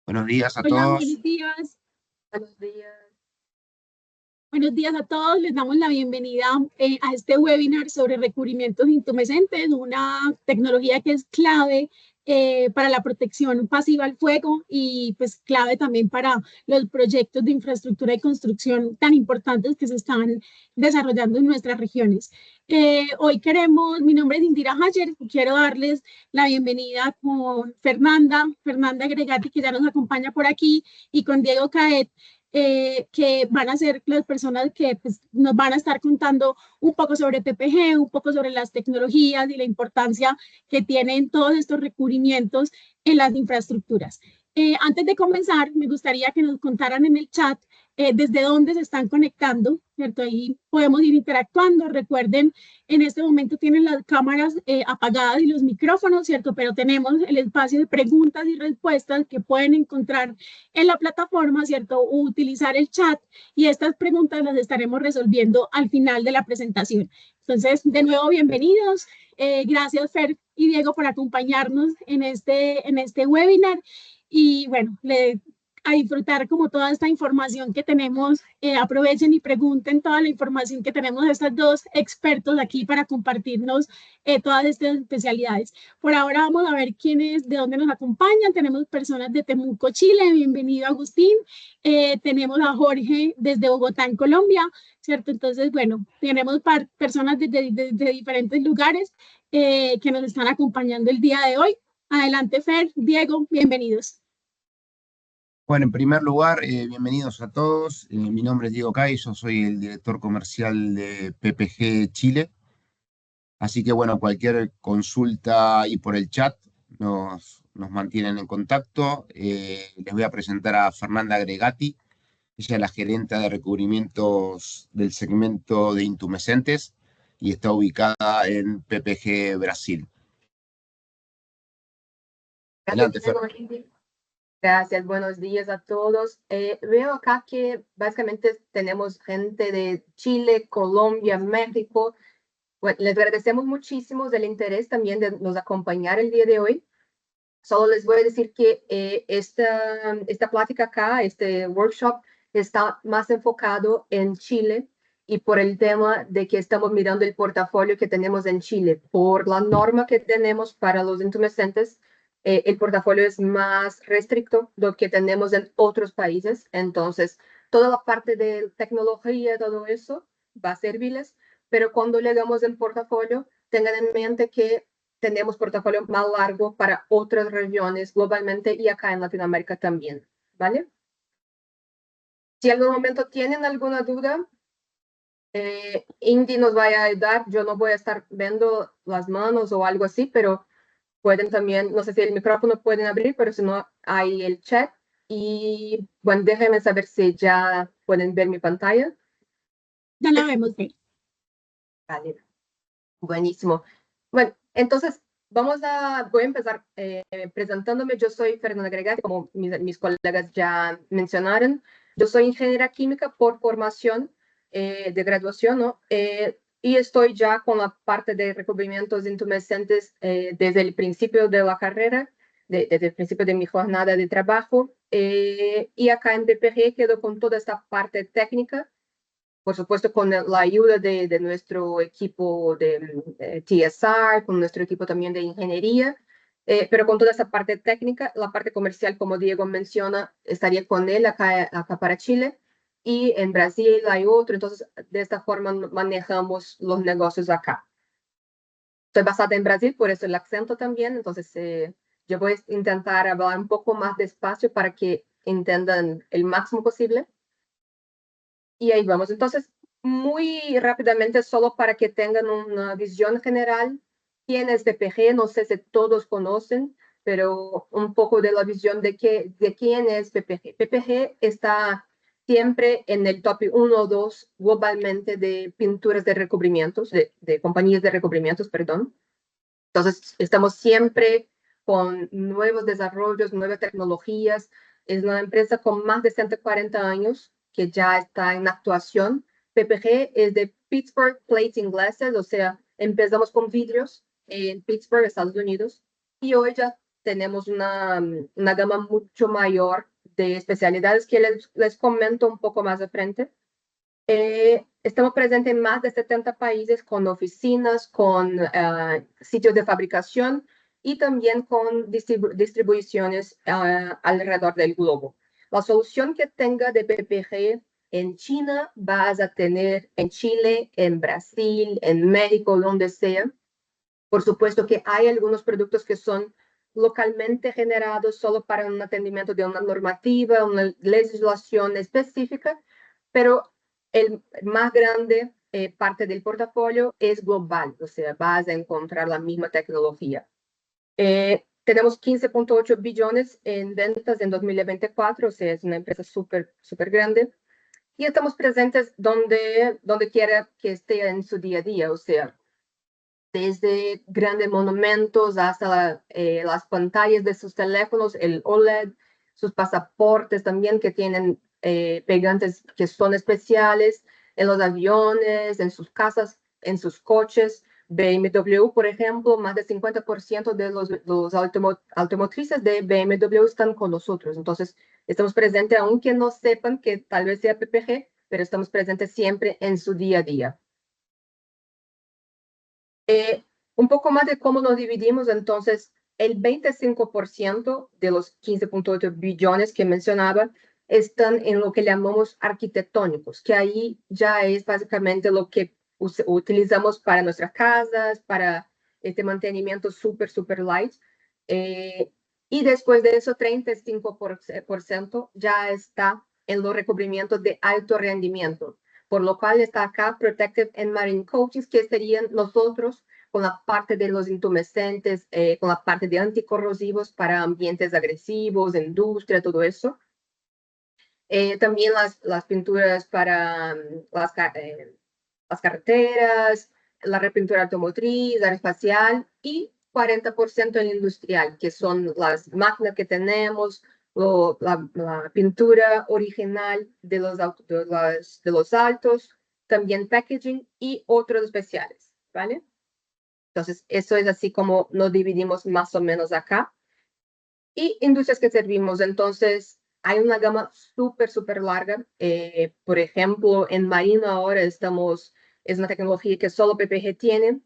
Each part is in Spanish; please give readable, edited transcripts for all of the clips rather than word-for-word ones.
Buenos días a Hola, todos. buenos días. Buenos días. Buenos días a todos. Les damos la bienvenida a este webinar sobre recubrimientos intumescentes, una tecnología que es clave para la protección pasiva al fuego y pues clave también para los proyectos de infraestructura y construcción tan importantes que se están desarrollando en nuestras regiones. Mi nombre es Indira Hayer, quiero darles la bienvenida con Fernanda Gregati, que ya nos acompaña por aquí, y con Diego Caet, que van a ser las personas que pues, nos van a estar contando un poco sobre PPG, un poco sobre las tecnologías y la importancia que tienen todos estos recubrimientos en las infraestructuras. Antes de comenzar, me gustaría que nos contaran en el chat desde dónde se están conectando, ¿cierto? Ahí podemos ir interactuando. Recuerden, en este momento tienen las cámaras apagadas y los micrófonos, ¿cierto? Pero tenemos el espacio de preguntas y respuestas que pueden encontrar en la plataforma, ¿cierto? O utilizar el chat y estas preguntas las estaremos resolviendo al final de la presentación. Entonces, de nuevo, bienvenidos. Gracias, Fer y Diego, por acompañarnos en este webinar. Y bueno, a disfrutar como toda esta información que tenemos. Aprovechen y pregunten toda la información que tenemos de estos dos expertos aquí para compartirnos todas estas especialidades. Por ahora vamos a ver quiénes, de dónde nos acompañan. Tenemos personas de Temuco, Chile. Bienvenido, Agustín. Tenemos a Jorge desde Bogotá, en Colombia, ¿cierto? Entonces, bueno, tenemos personas de diferentes lugares que nos están acompañando el día de hoy. Adelante, Fer, Diego, bienvenidos. Bueno, en primer lugar, bienvenidos a todos. Mi nombre es Diego Cay, yo soy el director comercial de PPG Chile. Así que bueno, cualquier consulta ahí por el chat nos mantienen en contacto. Les voy a presentar a Fernanda Gregati. Ella es la gerente de recubrimientos del segmento de intumescentes y está ubicada en PPG Brasil. Gracias, Adelante, Fer. Diego. Gracias, buenos días a todos. Veo acá que básicamente tenemos gente de Chile, Colombia, México. Bueno, les agradecemos muchísimo del interés también de nos acompañar el día de hoy. Solo les voy a decir que esta plática acá, este workshop, está más enfocado en Chile y por el tema de que estamos mirando el portafolio que tenemos en Chile. Por la norma que tenemos para los intumescentes, el portafolio es más restricto de lo que tenemos en otros países. Entonces, toda la parte de tecnología, todo eso va a servirles, pero cuando le damos el portafolio, tengan en mente que tenemos portafolio más largo para otras regiones globalmente y acá en Latinoamérica también, ¿vale? Si en algún momento tienen alguna duda, Indy nos va a ayudar. Yo no voy a estar viendo las manos o algo así, pero pueden también, no sé si el micrófono pueden abrir, pero si no, hay el chat. Y bueno, déjenme saber si ya pueden ver mi pantalla. Ya la vemos. Vale, buenísimo. Bueno, entonces voy a empezar presentándome. Yo soy Fernanda Gregati, como mis colegas ya mencionaron. Yo soy ingeniera química por formación de graduación, ¿no? Y estoy ya con la parte de recubrimientos intumescentes desde el principio de la carrera, desde el principio de mi jornada de trabajo. Y acá en PPG quedo con toda esta parte técnica, por supuesto, con la ayuda de nuestro equipo de TSR, con nuestro equipo también de ingeniería, pero con toda esa parte técnica, la parte comercial, como Diego menciona, estaría con él acá para Chile, y en Brasil hay otro. Entonces, de esta forma manejamos los negocios acá. Estoy basada en Brasil, por eso el acento también. Entonces, yo voy a intentar hablar un poco más despacio para que entiendan el máximo posible. Y ahí vamos. Entonces, muy rápidamente, solo para que tengan una visión general, ¿quién es PPG? No sé si todos conocen, pero un poco de la visión de quién es PPG. PPG está siempre en el top 1 o 2 globalmente de pinturas de recubrimientos, de compañías de recubrimientos, perdón. Entonces, estamos siempre con nuevos desarrollos, nuevas tecnologías. Es una empresa con más de 140 años que ya está en actuación. PPG es de Pittsburgh Plating Glasses, o sea, empezamos con vidrios en Pittsburgh, Estados Unidos, y hoy ya tenemos una gama mucho mayor de especialidades que les comento un poco más de frente. Estamos presentes en más de 70 países con oficinas, con sitios de fabricación y también con distribuciones alrededor del globo. La solución que tenga de PPG en China vas a tener en Chile, en Brasil, en México, donde sea. Por supuesto que hay algunos productos que son localmente generados solo para un atendimiento de una normativa, una legislación específica, pero el más grande parte del portafolio es global, o sea, vas a encontrar la misma tecnología. Tenemos 15.8 billones en ventas en 2024, o sea, es una empresa súper, súper grande. Y estamos presentes donde quiera que esté en su día a día, o sea, desde grandes monumentos hasta las pantallas de sus teléfonos, el OLED, sus pasaportes también que tienen pegantes que son especiales, en los aviones, en sus casas, en sus coches. BMW, por ejemplo, más del 50% de los automotrices de BMW están con nosotros. Entonces, estamos presentes, aunque no sepan que tal vez sea PPG, pero estamos presentes siempre en su día a día. Un poco más de cómo nos dividimos, entonces, el 25% de los 15.8 billones que mencionaba están en lo que llamamos arquitectónicos, que ahí ya es básicamente lo que utilizamos para nuestras casas, para este mantenimiento súper, súper light. Y después de eso, 35% ya está en los recubrimientos de alto rendimiento, por lo cual está acá Protective and Marine Coatings, que serían nosotros con la parte de los intumescentes, con la parte de anticorrosivos para ambientes agresivos, industria, todo eso. También las pinturas para las carreteras, la repintura automotriz, aeroespacial y 40% en industrial, que son las máquinas que tenemos, la pintura original de los autos, también packaging y otros especiales, ¿vale? Entonces, eso es así como nos dividimos más o menos acá. Y industrias que servimos, entonces, hay una gama súper, súper larga. Por ejemplo, en marino ahora es una tecnología que solo PPG tiene,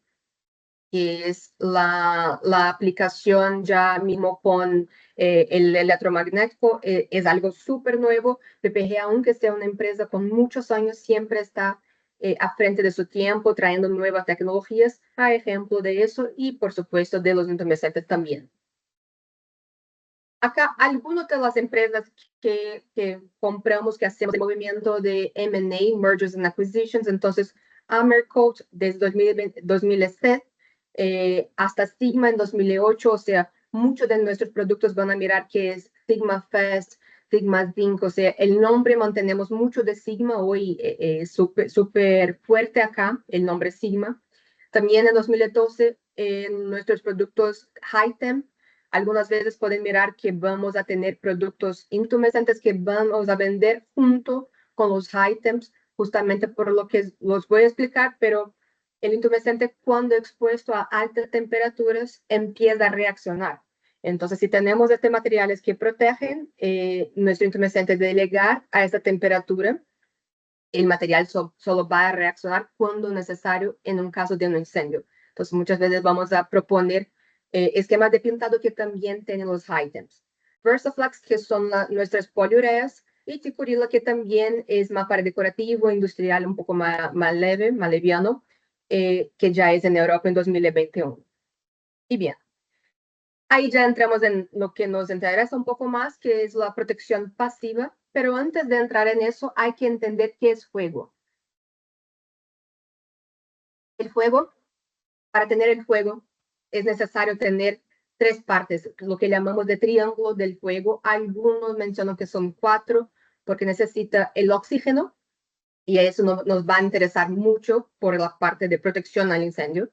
que es la aplicación ya mismo con el electromagnético. Es algo súper nuevo. PPG, aunque sea una empresa con muchos años, siempre está a frente de su tiempo, trayendo nuevas tecnologías, a ejemplo de eso, y por supuesto de los intumescentes también. Acá, algunas de las empresas que compramos, que hacemos el movimiento de M&A, Mergers and Acquisitions, entonces, Amercoat desde 2007, hasta Sigma en 2008, o sea, muchos de nuestros productos van a mirar que es Sigma Fest, Sigma Zinc, o sea, el nombre mantenemos mucho de Sigma, hoy súper fuerte acá, el nombre Sigma. También en 2012, nuestros productos Hightem, algunas veces pueden mirar que vamos a tener productos intumescentes que vamos a vender junto con los Hightems, justamente por lo que los voy a explicar, pero el intumescente cuando expuesto a altas temperaturas empieza a reaccionar. Entonces, si tenemos materiales que protegen nuestro intumescente de llegar a esta temperatura, el material solo va a reaccionar cuando necesario en un caso de un incendio. Entonces, muchas veces vamos a proponer esquemas de pintado que también tienen los Hightems. Versaflex, que son nuestras poliureas, y Ticurila, que también es más para decorativo, industrial, un poco más leve, más liviano, que ya es en Europa en 2021. Y bien, ahí ya entramos en lo que nos interesa un poco más, que es la protección pasiva, pero antes de entrar en eso hay que entender qué es fuego. El fuego, para tener el fuego, es necesario tener tres partes, lo que llamamos de triángulo del fuego. Algunos mencionan que son 4, porque necesita el oxígeno, y eso nos va a interesar mucho por la parte de protección al incendio,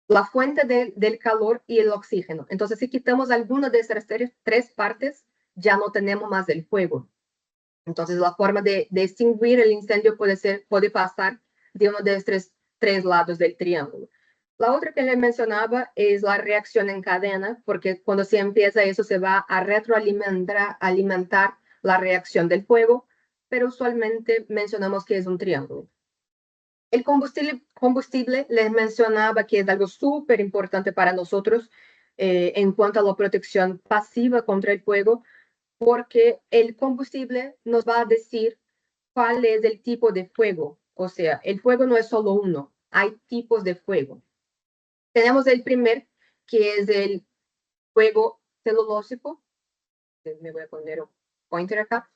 la fuente del calor y el oxígeno. Entonces, si quitamos alguna de esas tres partes, ya no tenemos más el fuego. Entonces, la forma de extinguir el incendio puede pasar de uno de estos tres lados del triángulo. La otra que le mencionaba es la reacción en cadena, porque cuando se empieza eso se va a alimentar la reacción del fuego, pero usualmente mencionamos que es un triángulo. El combustible les mencionaba que es algo súper importante para nosotros en cuanto a la protección pasiva contra el fuego, porque el combustible nos va a decir cuál es el tipo de fuego. O sea, el fuego no es solo uno, hay tipos de fuego. Tenemos el primer, que es el fuego celulósico. Me voy a poner un pointer acá.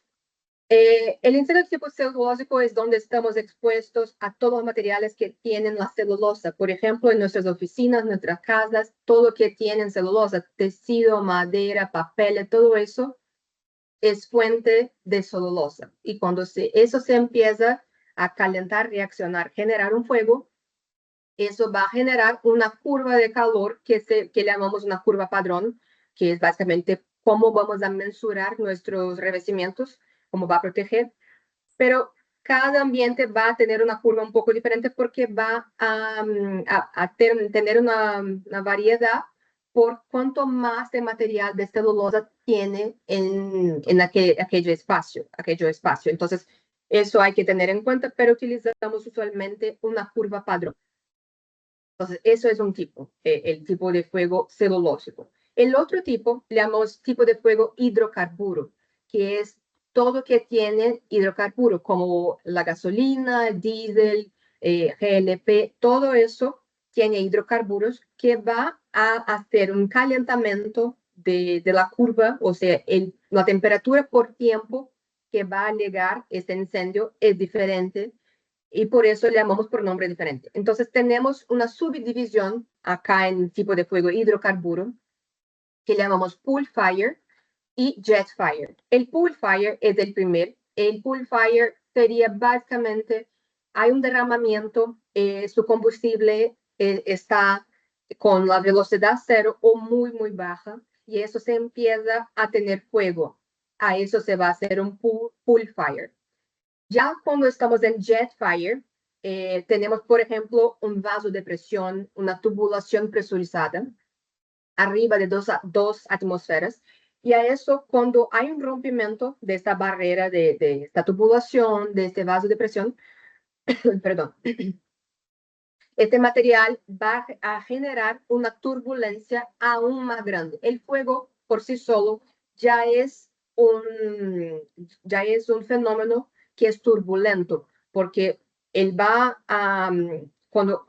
El incendio tipo celulósico es donde estamos expuestos a todos los materiales que tienen la celulosa. Por ejemplo, en nuestras oficinas, nuestras casas, todo que tienen celulosa, tejido, madera, papel, todo eso es fuente de celulosa. Y cuando eso se empieza a calentar, reaccionar, generar un fuego, eso va a generar una curva de calor que llamamos una curva padrón, que es básicamente cómo vamos a mensurar nuestros revestimientos, cómo va a proteger, pero cada ambiente va a tener una curva un poco diferente porque va a tener una variedad por cuánto más de material de celulosa tiene en aquello espacio. Entonces, eso hay que tener en cuenta, pero utilizamos usualmente una curva padrón. Entonces, eso es un tipo, el tipo de fuego celulósico. El otro tipo, le llamamos tipo de fuego hidrocarburo, que es todo que tiene hidrocarburo, como la gasolina, diésel, GLP, todo eso tiene hidrocarburos que va a hacer un calentamiento de la curva, o sea, la temperatura por tiempo que va a llegar este incendio es diferente y por eso le llamamos por nombre diferente. Entonces tenemos una subdivisión acá en tipo de fuego hidrocarburo que le llamamos pool fire y jet fire. El pool fire es el primer. El pool fire sería básicamente, hay un derramamiento, su combustible está con la velocidad cero o muy, muy baja y eso se empieza a tener fuego. A eso se va a hacer un pool fire. Ya cuando estamos en jet fire, tenemos, por ejemplo, un vaso de presión, una tubulación presurizada, arriba de dos atmósferas. Y a eso, cuando hay un rompimiento de esta barrera, de esta tubulación, de este vaso de presión, perdón, este material va a generar una turbulencia aún más grande. El fuego por sí solo ya es un fenómeno que es turbulento, porque él va a, cuando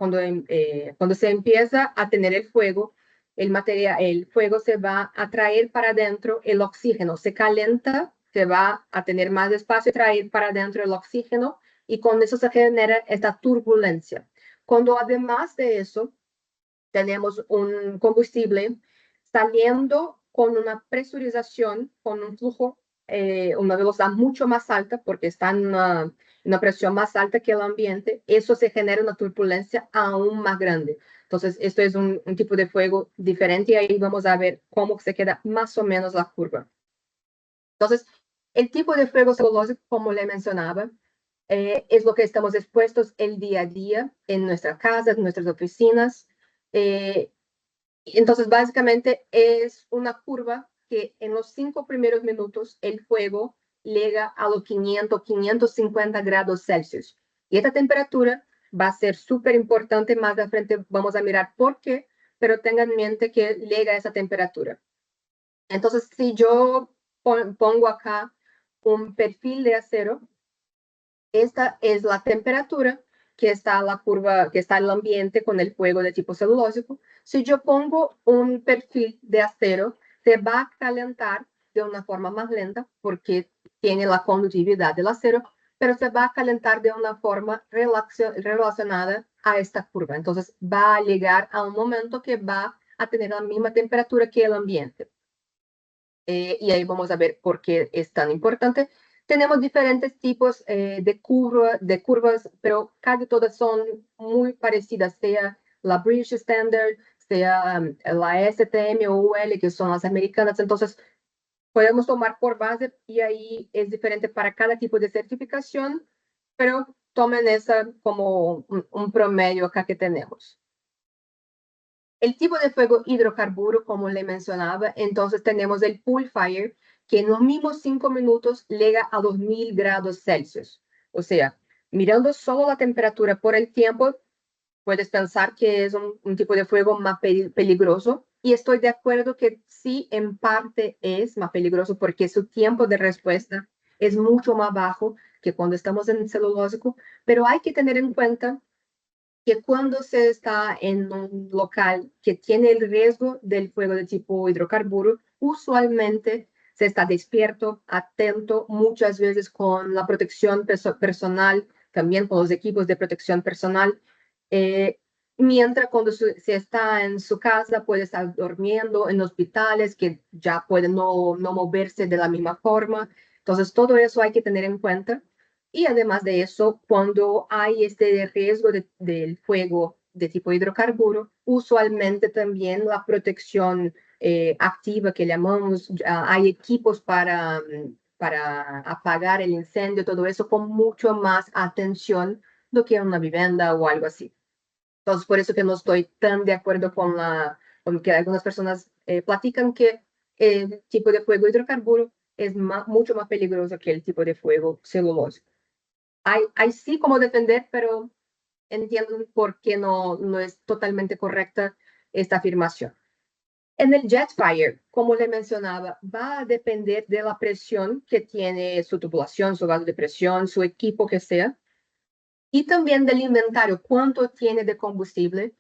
se empieza a tener el fuego, el fuego se va a traer para adentro el oxígeno, se calienta, se va a tener más espacio, traer para adentro el oxígeno y con eso se genera esta turbulencia. Cuando además de eso tenemos un combustible saliendo con una presurización, con un flujo, una velocidad mucho más alta, porque está en una presión más alta que el ambiente, eso se genera una turbulencia aún más grande. Entonces, esto es un tipo de fuego diferente y ahí vamos a ver cómo se queda más o menos la curva. Entonces, el tipo de fuego celulósico, como le mencionaba, es lo que estamos expuestos el día a día en nuestras casas, en nuestras oficinas. Entonces, básicamente es una curva que en los 5 primeros minutos el fuego llega a los 500, 550 grados Celsius. Y esta temperatura va a ser súper importante. Más de frente vamos a mirar por qué, pero tengan en mente que llega a esa temperatura. Entonces, si yo pongo acá un perfil de acero, esta es la temperatura que está la curva, que está el ambiente con el fuego de tipo celulósico. Si yo pongo un perfil de acero, se va a calentar de una forma más lenta porque tiene la conductividad del acero, pero se va a calentar de una forma relacionada a esta curva. Entonces va a llegar a un momento que va a tener la misma temperatura que el ambiente. Y ahí vamos a ver por qué es tan importante. Tenemos diferentes tipos de curvas, pero casi todas son muy parecidas, sea la British Standard, sea la STM o UL, que son las americanas. Entonces, podemos tomar por base y ahí es diferente para cada tipo de certificación, pero tomen esa como un promedio acá que tenemos. El tipo de fuego hidrocarburo, como le mencionaba, entonces tenemos el pool fire, que en los mismos 5 minutos llega a 2000 grados Celsius. O sea, mirando solo la temperatura por el tiempo, puedes pensar que es un tipo de fuego más peligroso. Y estoy de acuerdo que sí, en parte es más peligroso porque su tiempo de respuesta es mucho más bajo que cuando estamos en el celulósico, pero hay que tener en cuenta que cuando se está en un local que tiene el riesgo del fuego de tipo hidrocarburo, usualmente se está despierto, atento, muchas veces con la protección personal, también con los equipos de protección personal. Eh, Mientras cuando se está en su casa puede estar durmiendo en hospitales que ya pueden no moverse de la misma forma. Entonces, todo eso hay que tener en cuenta. Y además de eso, cuando hay este riesgo del fuego de tipo hidrocarburo, usualmente también la protección activa que llamamos, hay equipos para apagar el incendio, todo eso con mucho más atención do que una vivienda o algo así. Entonces, por eso que no estoy tan de acuerdo con que algunas personas platican que el tipo de fuego hidrocarburo es mucho más peligroso que el tipo de fuego celulósico. Hay sí como defender, pero entiendo por qué no es totalmente correcta esta afirmación. En el Jetfire, como le mencionaba, va a depender de la presión que tiene su tubulación, su grado de presión, su equipo que sea, y también del inventario, cuánto tiene de combustible,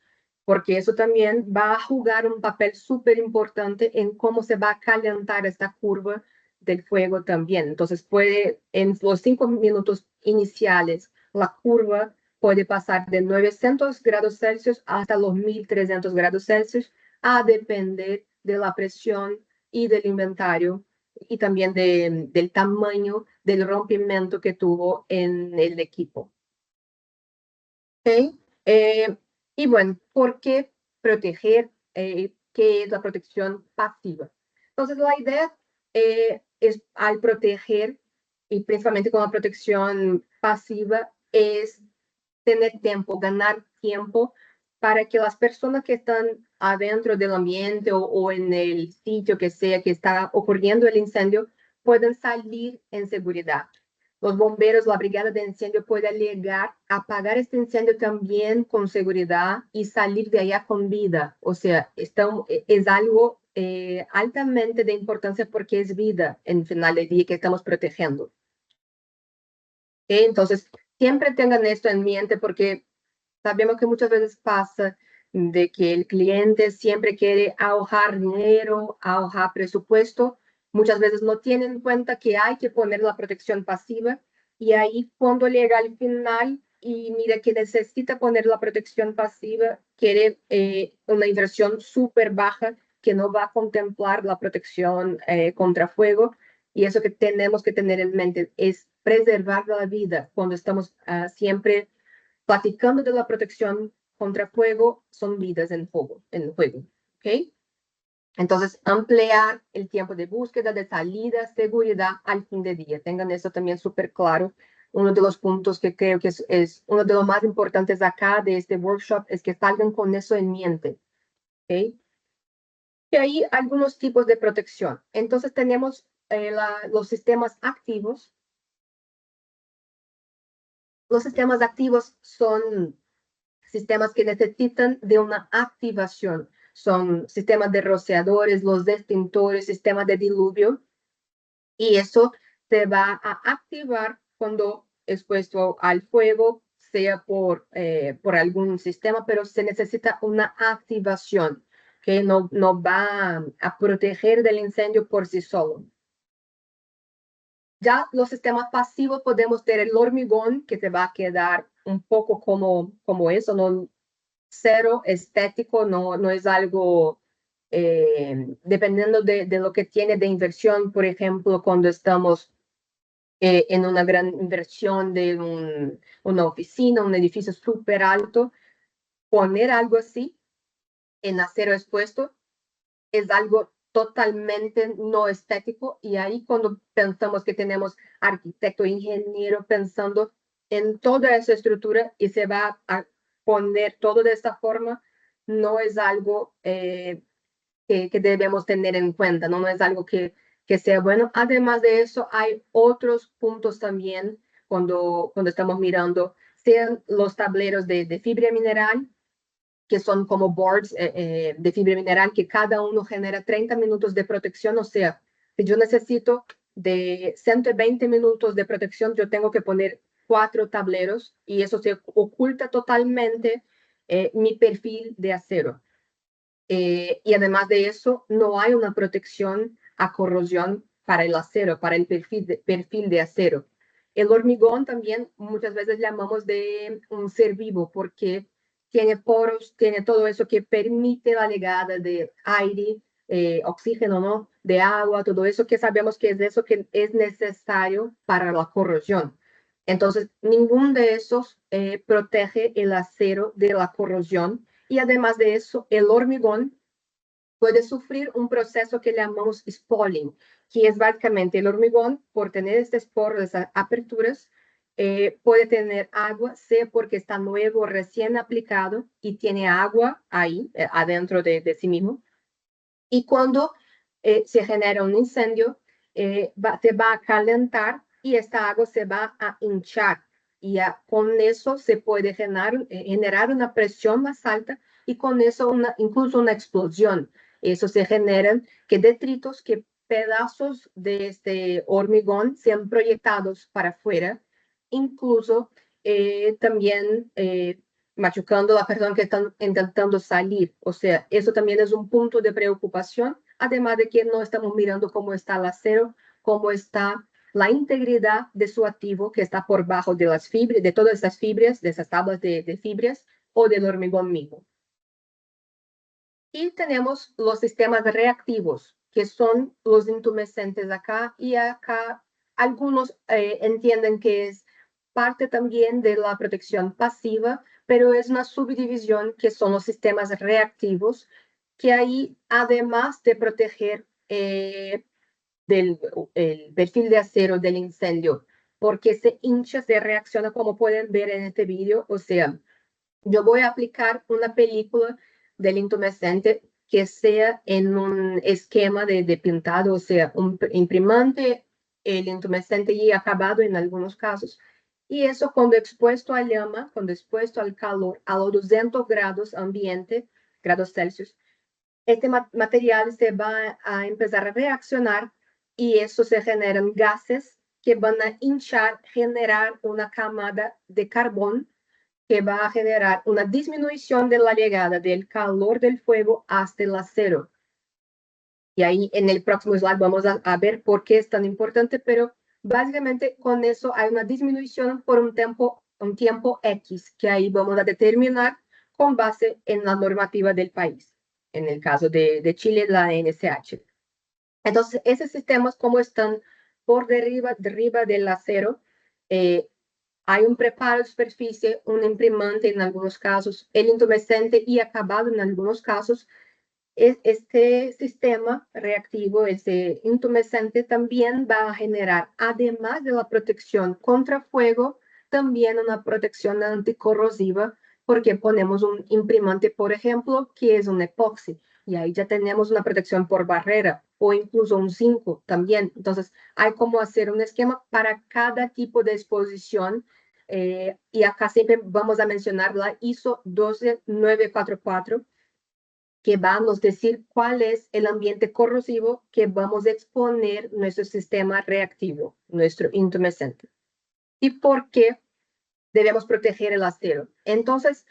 porque eso también va a jugar un papel súper importante en cómo se va a calentar esta curva del fuego también. Entonces puede, en los 5 minutos iniciales, la curva puede pasar de 900 grados Celsius hasta los 1300 grados Celsius, a depender de la presión y del inventario y también del tamaño del rompimiento que tuvo en el equipo. ¿Okay? Y bueno, ¿por qué proteger? ¿Qué es la protección pasiva? Entonces, la idea es al proteger, y principalmente con la protección pasiva, es tener tiempo, ganar tiempo para que las personas que están adentro del ambiente o en el sitio que sea que está ocurriendo el incendio puedan salir en seguridad. Los bomberos, la brigada de incendio puede llegar a apagar este incendio también con seguridad y salir de allá con vida. O sea, es algo altamente de importancia porque es vida en final del día que estamos protegiendo. ¿Okay? Entonces, siempre tengan esto en mente porque sabemos que muchas veces pasa de que el cliente siempre quiere ahorrar dinero, ahorrar presupuesto. Muchas veces no tienen en cuenta que hay que poner la protección pasiva y ahí cuando llega al final y mira que necesita poner la protección pasiva, quiere una inversión súper baja que no va a contemplar la protección contra fuego. Y eso que tenemos que tener en mente es preservar la vida cuando estamos siempre platicando de la protección contra fuego, son vidas en juego, ¿ok? Entonces, ampliar el tiempo de búsqueda, de salida, seguridad al fin de día. Tengan eso también súper claro. Uno de los puntos que creo que es uno de los más importantes acá de este workshop es que salgan con eso en mente, ¿ok? Y hay algunos tipos de protección. Entonces, tenemos los sistemas activos. Los sistemas activos son sistemas que necesitan de una activación. Son sistemas de rociadores, los extintores, sistemas de diluvio, y eso se va a activar cuando expuesto al fuego, sea por algún sistema, pero se necesita una activación que no va a proteger del incendio por sí solo. Ya los sistemas pasivos podemos tener el hormigón, que se va a quedar un poco como eso, no, cero estético, no es algo, dependiendo de lo que tiene de inversión, por ejemplo, cuando estamos en una gran inversión de una oficina, un edificio súper alto, poner algo así en acero expuesto es algo totalmente no estético, y ahí cuando pensamos que tenemos arquitecto, ingeniero pensando en toda esa estructura y se va a poner todo de esta forma, no es algo que debemos tener en cuenta, ¿no? No es algo que sea bueno. Además de eso, hay otros puntos también cuando estamos mirando, sean los tableros de fibra mineral, que son como boards de fibra mineral, que cada uno genera 30 minutos de protección. O sea, si yo necesito de 120 minutos de protección, yo tengo que poner 4 tableros y eso se oculta totalmente mi perfil de acero. Y además de eso, no hay una protección a corrosión para el acero, para el perfil de acero. El hormigón también muchas veces llamamos de un ser vivo porque tiene poros, tiene todo eso que permite la llegada de aire, oxígeno, ¿no? De agua, todo eso que sabemos que es eso que es necesario para la corrosión. Entonces, ninguno de esos protege el acero de la corrosión. Y además de eso, el hormigón puede sufrir un proceso que llamamos spalling, que es básicamente el hormigón, por tener estos poros, esas aperturas, puede tener agua, sea porque está nuevo, recién aplicado y tiene agua ahí, adentro de sí mismo. Y cuando se genera un incendio, se va a calentar y esta agua se va a hinchar. Y con eso se puede generar una presión más alta y con eso incluso una explosión. Eso se generan que detritos, que pedazos de este hormigón sean proyectados para afuera, incluso también machucando a la persona que están intentando salir. O sea, eso también es un punto de preocupación, además de que no estamos mirando cómo está el acero, cómo está la integridad de su activo que está por bajo de las fibras, de todas esas fibras, de esas tablas de fibras o del hormigón mismo. Y tenemos los sistemas reactivos, que son los intumescentes acá, y acá algunos entienden que es parte también de la protección pasiva, pero es una subdivisión que son los sistemas reactivos, que ahí, además de proteger el perfil de acero del incendio, porque se hincha, se reacciona como pueden ver en este vídeo. O sea, yo voy a aplicar una película del intumescente que sea en un esquema de pintado, o sea, un imprimante, el intumescente y acabado en algunos casos. Y eso cuando expuesto a llama, cuando expuesto al calor, a los 200 grados ambiente, grados Celsius, este material se va a empezar a reaccionar y eso se generan gases que van a hinchar, generar una camada de carbón que va a generar una disminución de la llegada del calor del fuego hasta el acero. Y ahí en el próximo slide vamos a ver por qué es tan importante, pero básicamente con eso hay una disminución por un tiempo X, que ahí vamos a determinar con base en la normativa del país. En el caso de Chile, la NSH. Entonces, esos sistemas, como están por derriba del acero, hay un preparo de superficie, un imprimante en algunos casos, el intumescente y acabado en algunos casos. Este sistema reactivo, ese intumescente, también va a generar, además de la protección contra fuego, también una protección anticorrosiva, porque ponemos un imprimante, por ejemplo, que es un epoxi, y ahí ya tenemos una protección por barrera, o incluso un zinco también. Entonces, hay como hacer un esquema para cada tipo de exposición, y acá siempre vamos a mencionar la ISO 12944, que va a nos decir cuál es el ambiente corrosivo que vamos a exponer nuestro sistema reactivo, nuestro intumescente. ¿Y por qué debemos proteger el acero? Entonces,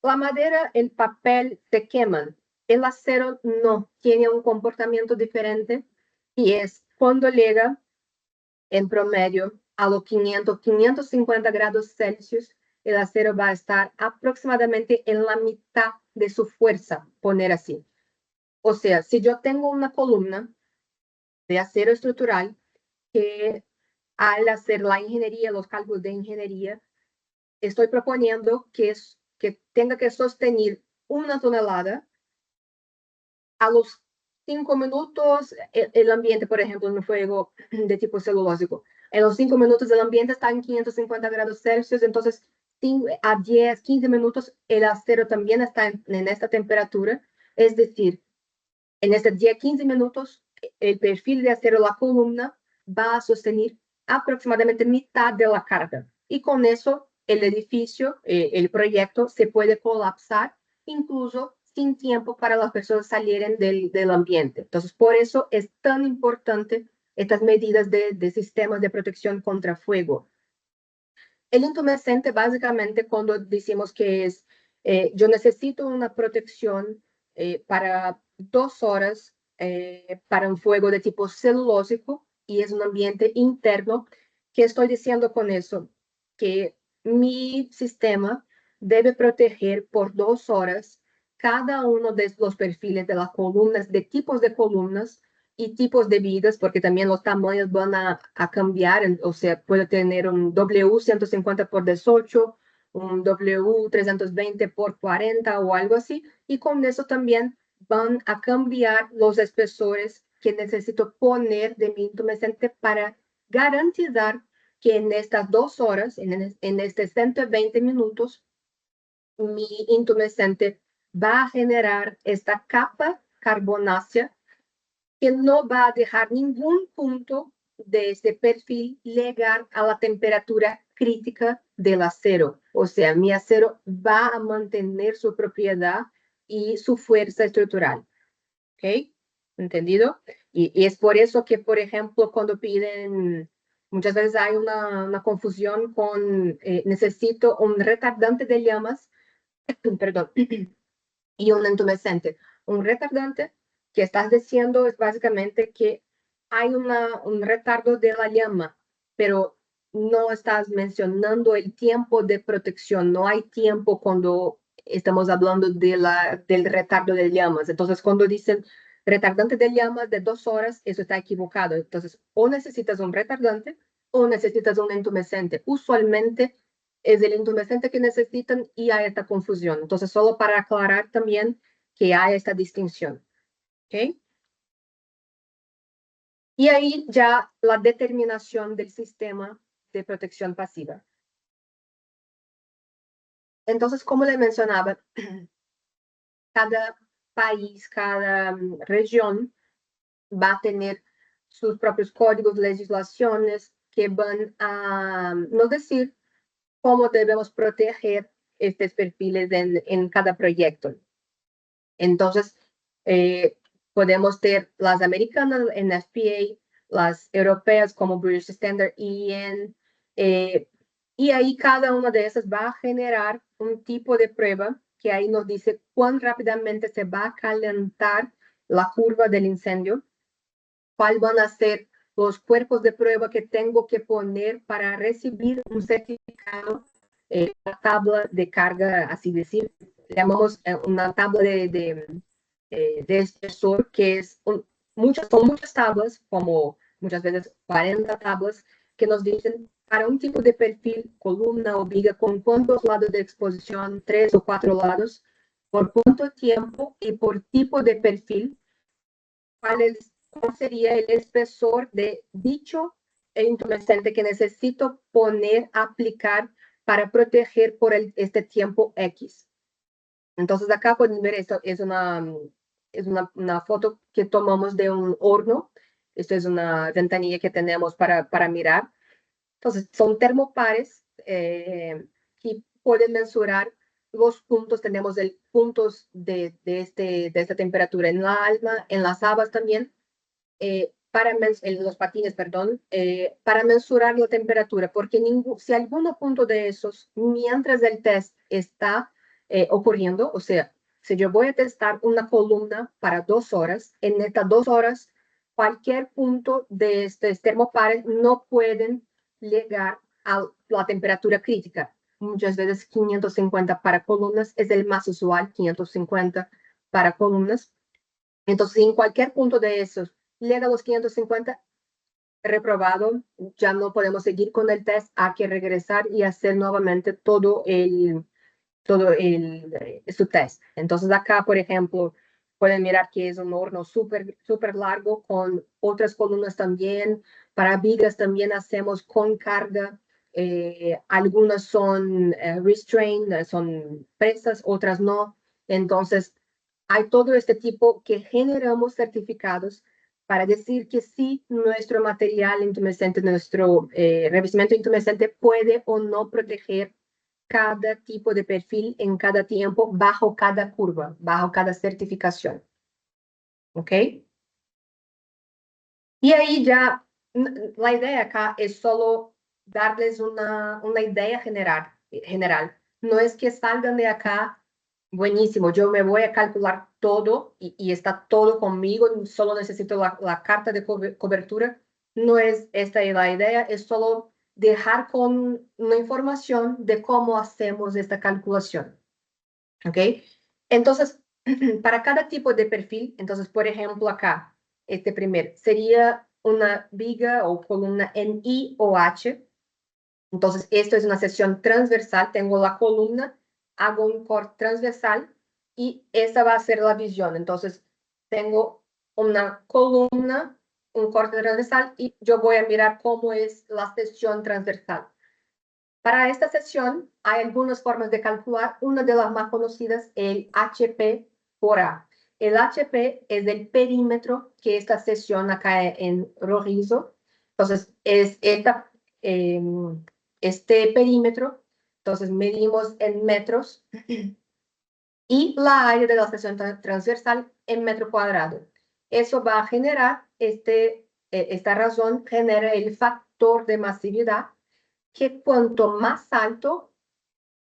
la madera, el papel se queman. El acero no, tiene un comportamiento diferente y es cuando llega en promedio a los 550 grados Celsius, el acero va a estar aproximadamente en la mitad de su fuerza, poner así. O sea, si yo tengo una columna de acero estructural que al hacer la ingeniería, los cálculos de ingeniería, estoy proponiendo que tenga que sostener 1 tonelada, a los 5 minutos el ambiente, por ejemplo, en un fuego de tipo celulósico, en los 5 minutos el ambiente está en 550 grados Celsius, entonces a 10, 15 minutos, el acero también está en esta temperatura. Es decir, en estos 10, 15 minutos, el perfil de acero, la columna, va a sostener aproximadamente mitad de la carga. Y con eso, el edificio, el proyecto, se puede colapsar, incluso sin tiempo para las personas salieran del ambiente. Entonces, por eso es tan importante estas medidas de sistemas de protección contra fuego. El intumescente, básicamente, cuando decimos que es, yo necesito una protección para 2 horas para un fuego de tipo celulósico y es un ambiente interno. ¿Qué estoy diciendo con eso? Que mi sistema debe proteger por 2 horas cada uno de los perfiles de las columnas, de tipos de columnas y tipos de vigas, porque también los tamaños van a cambiar, o sea, puede tener un W150 por 18, un W320 por 40 o algo así, y con eso también van a cambiar los espesores que necesito poner de mi intumescente para garantizar que en estas 2 horas, en estos 120 minutos, mi intumescente va a generar esta capa carbonácea que no va a dejar ningún punto de este perfil llegar a la temperatura crítica del acero. O sea, mi acero va a mantener su propiedad y su fuerza estructural. ¿Ok? ¿Entendido? Y es por eso que, por ejemplo, cuando piden, muchas veces hay una confusión con necesito un retardante de llamas, perdón, y un entumescente. Un retardante que estás diciendo es básicamente que hay un retardo de la llama, pero no estás mencionando el tiempo de protección. No hay tiempo cuando estamos hablando del retardo de llamas. Entonces, cuando dicen retardante de llamas de 2 horas, eso está equivocado. Entonces, o necesitas un retardante o necesitas un entumescente. Usualmente es el intumescente que necesitan y hay esta confusión. Entonces, solo para aclarar también que hay esta distinción. ¿Ok? Y ahí ya la determinación del sistema de protección pasiva. Entonces, como le mencionaba, cada país, cada región va a tener sus propios códigos, legislaciones que van a nos decir cómo debemos proteger estos perfiles en cada proyecto. Entonces, podemos tener las americanas en FPA, las europeas como British Standard EN, y ahí cada una de esas va a generar un tipo de prueba que ahí nos dice cuán rápidamente se va a calentar la curva del incendio, cuáles van a ser los cuerpos de prueba que tengo que poner para recibir un certificado, la tabla de carga, así decir, llamamos una tabla de espesor, que es son muchas tablas, como muchas veces 40 tablas, que nos dicen para un tipo de perfil, columna o viga, con cuántos lados de exposición, 3 o 4 lados, por cuánto tiempo y por tipo de perfil, cuál sería el espesor de dicho intumescente que necesito poner, aplicar para proteger por este tiempo X. Entonces acá pueden ver, esto es una foto que tomamos de un horno. Esto es una ventanilla que tenemos para mirar. Entonces son termopares que pueden mensurar los puntos. Tenemos el puntos de esta temperatura en la alma, en las habas también, en los patines, perdón, para mensurar la temperatura, porque si alguno punto de esos, mientras el test está ocurriendo, o sea, si yo voy a testar una columna para 2 horas, en estas 2 horas, cualquier punto de estos termopares no pueden llegar a la temperatura crítica. Muchas veces 550 para columnas es el más usual, 550 para columnas. Entonces, en cualquier punto de esos llega a los 550, reprobado, ya no podemos seguir con el test, hay que regresar y hacer nuevamente su test. Entonces acá, por ejemplo, pueden mirar que es un horno súper largo con otras columnas también. Para vigas también hacemos con carga algunas son restrained, son presas, otras no. Entonces, hay todo este tipo que generamos certificados para decir que sí, nuestro material intumescente, nuestro revestimiento intumescente puede o no proteger cada tipo de perfil en cada tiempo, bajo cada curva, bajo cada certificación. ¿Ok? Y ahí ya, la idea acá es solo darles una idea general. No es que salgan de acá, buenísimo, yo me voy a calcular todo y está todo conmigo, solo necesito la carta de cobertura. No es esta la idea, es solo dejar con una información de cómo hacemos esta calculación. ¿Ok? Entonces, para cada tipo de perfil, entonces, por ejemplo, acá, este primer, sería una viga o columna en I o H. Entonces, esto es una sección transversal. Tengo la columna, hago un corte transversal y esa va a ser la visión. Entonces, tengo una columna, un corte transversal y yo voy a mirar cómo es la sección transversal. Para esta sección hay algunas formas de calcular. Una de las más conocidas, el HP por A. El HP es el perímetro que esta sección acá en rojizo. Entonces, es este perímetro. Entonces, medimos en metros y la área de la sección transversal en metro cuadrado. Eso va a generar, esta razón genera el factor de masividad, que cuanto más alto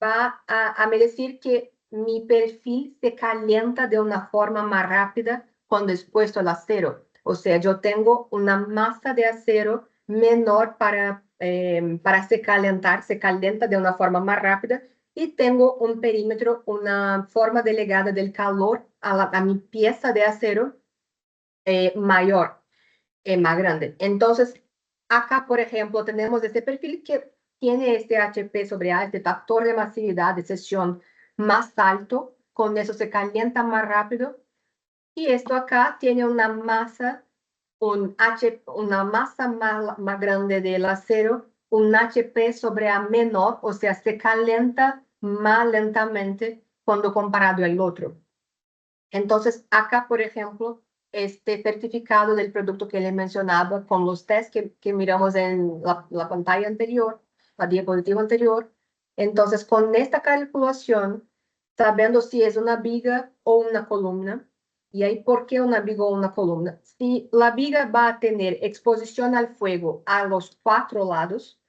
va a me decir que mi perfil se calienta de una forma más rápida cuando es puesto al acero. O sea, yo tengo una masa de acero menor para se calentar, se calienta de una forma más rápida y tengo un perímetro, una forma delegada del calor a mi pieza de acero mayor, más grande. Entonces, acá, por ejemplo, tenemos este perfil que tiene este HP sobre A, este factor de masividad de sección más alto, con eso se calienta más rápido. Y esto acá tiene una masa, una masa más grande del acero, un HP sobre A menor, o sea, se calienta más lentamente cuando comparado al otro. Entonces, acá, por ejemplo, este certificado del producto que le mencionaba con los tests que miramos en la pantalla anterior, la diapositiva anterior. Entonces, con esta calculación, sabiendo si es una viga o una columna, y ahí, ¿por qué una viga o una columna? Si la viga va a tener exposición al fuego a los 4 lados,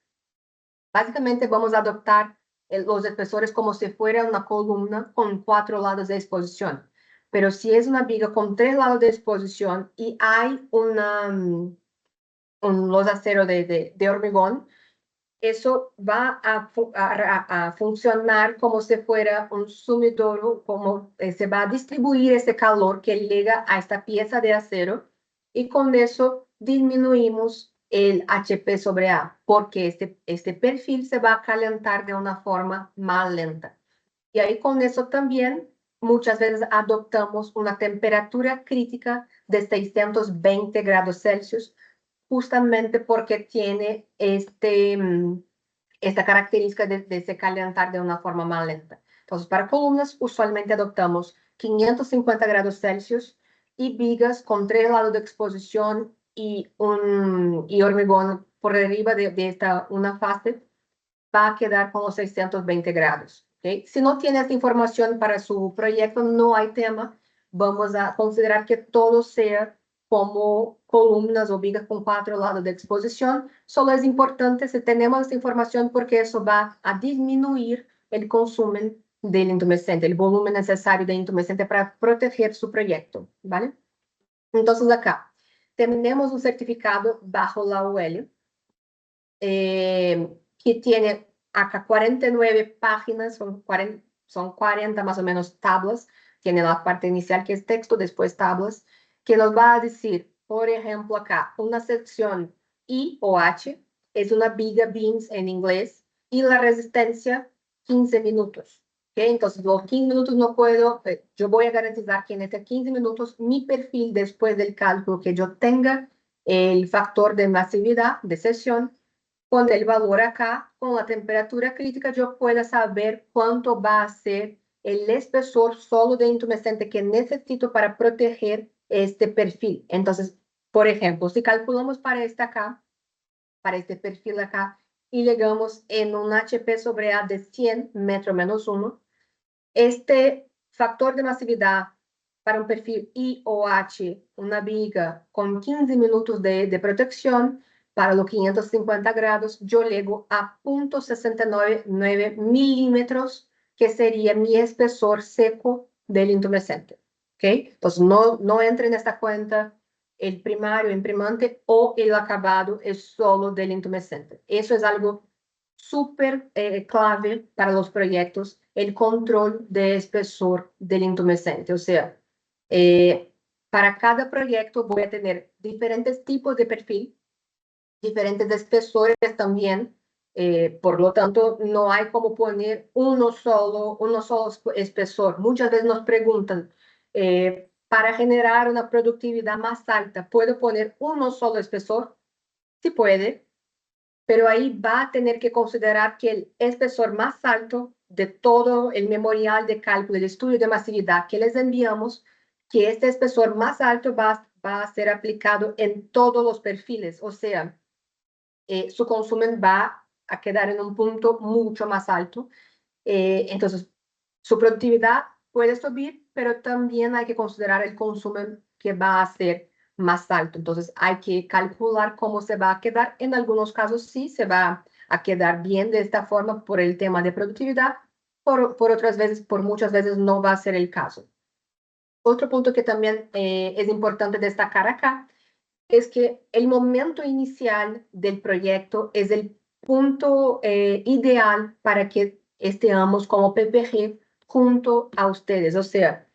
básicamente vamos a adoptar los espesores como si fuera una columna con 4 lados de exposición. Pero si es una viga con 3 lados de exposición y hay un los acero de hormigón, eso va a funcionar como si fuera un sumidero, como se va a distribuir ese calor que llega a esta pieza de acero y con eso disminuimos el HP sobre A, porque este perfil se va a calentar de una forma más lenta. Y ahí con eso también muchas veces adoptamos una temperatura crítica de 620 grados Celsius, justamente porque tiene esta característica de se calentar de una forma más lenta. Entonces, para columnas usualmente adoptamos 550 grados Celsius y vigas con 3 lados de exposición y hormigón por arriba de esta una fase, va a quedar con los 620 grados. ¿Okay? Si no tiene esta información para su proyecto, no hay tema. Vamos a considerar que todo sea como columnas o vigas con 4 lados de exposición. Solo es importante si tenemos esta información porque eso va a disminuir el consumo del intumescente, el volumen necesario de intumescente para proteger su proyecto, ¿vale? Entonces acá tenemos un certificado bajo la UL que tiene acá 49 páginas, son 40 más o menos tablas, tiene la parte inicial que es texto, después tablas, que nos va a decir, por ejemplo, acá, una sección I o H, es una viga beams en inglés, y la resistencia 15 minutos. ¿Okay? Entonces, los 15 minutos no puedo, yo voy a garantizar que en estos 15 minutos mi perfil, después del cálculo que yo tenga, el factor de masividad de sección, con el valor acá, con la temperatura crítica, yo pueda saber cuánto va a ser el espesor solo de intumescente que necesito para proteger este perfil. Entonces, por ejemplo, si calculamos para este perfil acá, y llegamos en un HP sobre A de 100 metros menos 1, este factor de masividad para un perfil IOH, una viga con 15 minutos de protección, para los 550 grados, yo llego a 0,699 milímetros, que sería mi espesor seco del intumescente. ¿Okay? Entonces, no entre en esta cuenta el primario imprimante o el acabado es solo del intumescente. Eso es algo súper clave para los proyectos, el control de espesor del intumescente. O sea, para cada proyecto voy a tener diferentes tipos de perfil, diferentes espesores también. Por lo tanto, no hay como poner uno solo espesor. Muchas veces nos preguntan, para generar una productividad más alta, ¿puedo poner uno solo espesor? Sí puede, pero ahí va a tener que considerar que el espesor más alto de todo el memorial de cálculo, el estudio de masividad que les enviamos, que este espesor más alto va a ser aplicado en todos los perfiles, o sea, su consumo va a quedar en un punto mucho más alto. Entonces, su productividad puede subir, pero también hay que considerar el consumo que va a ser más alto. Entonces, hay que calcular cómo se va a quedar. En algunos casos sí se va a quedar bien de esta forma por el tema de productividad, por otras veces, por muchas veces no va a ser el caso. Otro punto que también es importante destacar acá es que el momento inicial del proyecto es el punto ideal para que estemos como PPG junto a ustedes. O sea,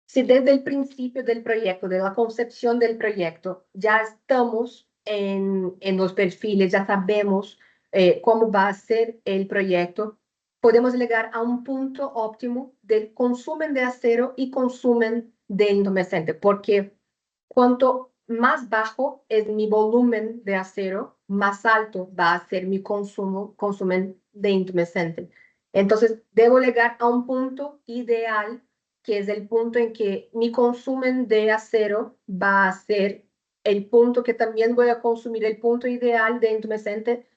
si desde el principio del proyecto, de la concepción del proyecto, ya estamos en los perfiles, ya sabemos cómo va a ser el proyecto, podemos llegar a un punto óptimo del consumo de acero y consumo de intumescente, porque cuanto más bajo es mi volumen de acero, más alto va a ser mi consumo de intumescente. Entonces, debo llegar a un punto ideal, que es el punto en que mi consumo de acero va a ser el punto que también voy a consumir, el punto ideal de intumescente,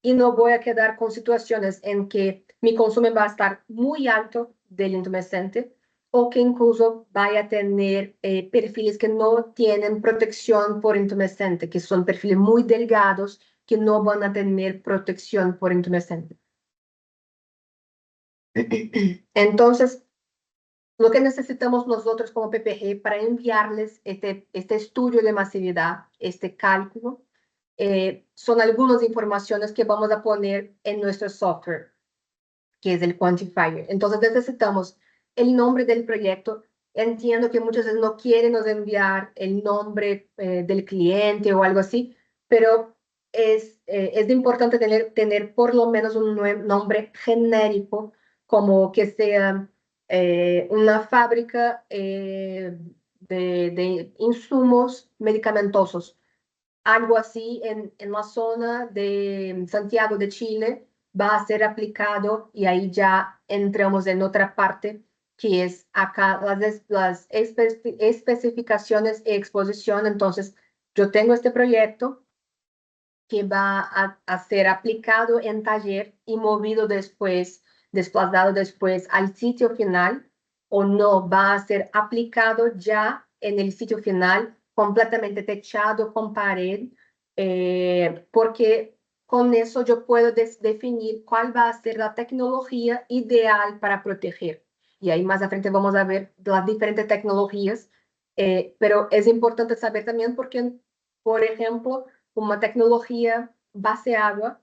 y no voy a quedar con situaciones en que mi consumo va a estar muy alto del intumescente, o que incluso vaya a tener perfiles que no tienen protección por intumescente, que son perfiles muy delgados que no van a tener protección por intumescente. Entonces, lo que necesitamos nosotros como PPG para enviarles este estudio de masividad, este cálculo, son algunas informaciones que vamos a poner en nuestro software, que es el quantifier. Entonces necesitamos el nombre del proyecto. Entiendo que muchas veces no quieren nos enviar el nombre del cliente o algo así, pero es importante tener por lo menos un nombre genérico, como que sea una fábrica de insumos medicamentosos, algo así en la zona de Santiago de Chile va a ser aplicado, y ahí ya entramos en otra parte, que es acá las especificaciones y exposición. Entonces, yo tengo este proyecto que va a ser aplicado en taller y movido después, desplazado después al sitio final, o no, va a ser aplicado ya en el sitio final, completamente techado con pared, porque con eso yo puedo definir cuál va a ser la tecnología ideal para proteger. Y ahí más a frente vamos a ver las diferentes tecnologías, pero es importante saber también porque, por ejemplo, una tecnología base agua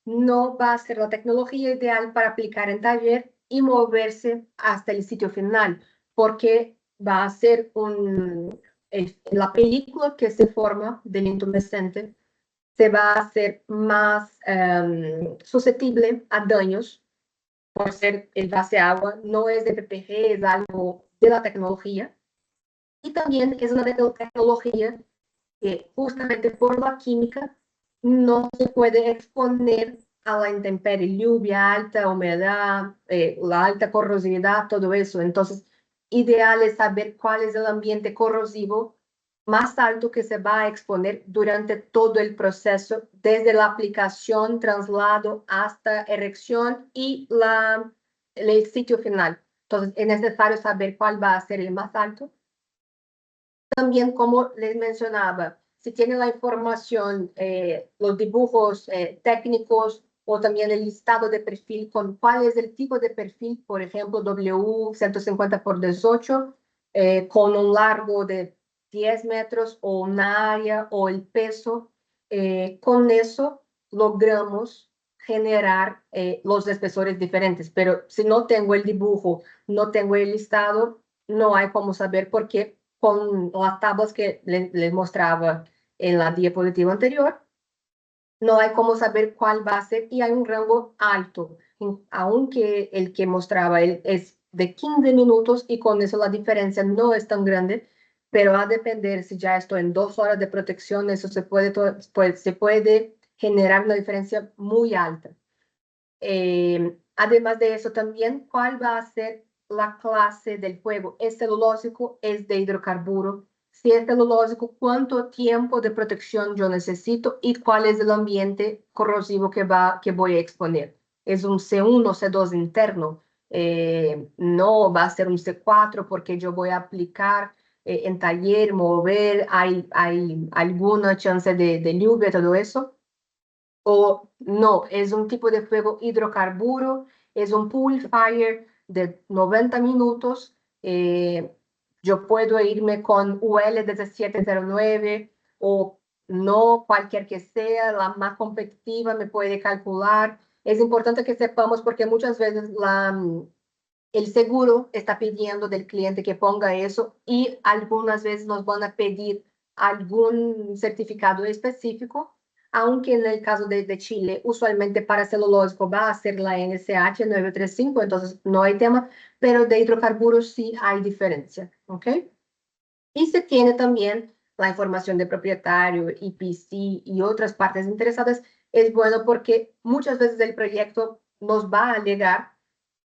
no va a ser la tecnología ideal para aplicar en taller y moverse hasta el sitio final, porque va a ser la película que se forma del intumescente se va a hacer más susceptible a daños por ser el base agua, no es de PPG, es algo de la tecnología, y también es una tecnología que justamente por la química no se puede exponer a la intemperie, lluvia, alta humedad, la alta corrosividad, todo eso. Entonces, ideal es saber cuál es el ambiente corrosivo más alto que se va a exponer durante todo el proceso, desde la aplicación, traslado hasta erección y el sitio final. Entonces, es necesario saber cuál va a ser el más alto. También, como les mencionaba, si tienen la información, los dibujos técnicos o también el listado de perfil con cuál es el tipo de perfil, por ejemplo, W150 por 18, con un largo de 10 metros o una área o el peso, con eso logramos generar los espesores diferentes. Pero si no tengo el dibujo, no tengo el listado, no hay cómo saber por qué con las tablas que les mostraba en la diapositiva anterior, no hay cómo saber cuál va a ser y hay un rango alto, aunque el que mostraba él es de 15 minutos y con eso la diferencia no es tan grande, pero va a depender si ya estoy en 2 horas de protección, eso se puede generar una diferencia muy alta. Además de eso también, ¿cuál va a ser la clase del fuego? ¿Es celulósico? ¿Es de hidrocarburo? Si es celulósico, ¿cuánto tiempo de protección yo necesito? ¿Y cuál es el ambiente corrosivo que voy a exponer? ¿Es un C1 o C2 interno? No va a ser un C4 porque yo voy a aplicar en taller, mover, hay alguna chance de lluvia, todo eso. O no, es un tipo de fuego hidrocarburo, es un pool fire de 90 minutos. Yo puedo irme con UL 1709 o no, cualquier que sea, la más competitiva me puede calcular. Es importante que sepamos porque muchas veces el seguro está pidiendo del cliente que ponga eso y algunas veces nos van a pedir algún certificado específico, aunque en el caso de Chile, usualmente para celulósico va a ser la NSH 935, entonces no hay tema, pero de hidrocarburos sí hay diferencia, ¿ok? Y se tiene también la información de propietario, IPC y otras partes interesadas. Es bueno porque muchas veces el proyecto nos va a alegar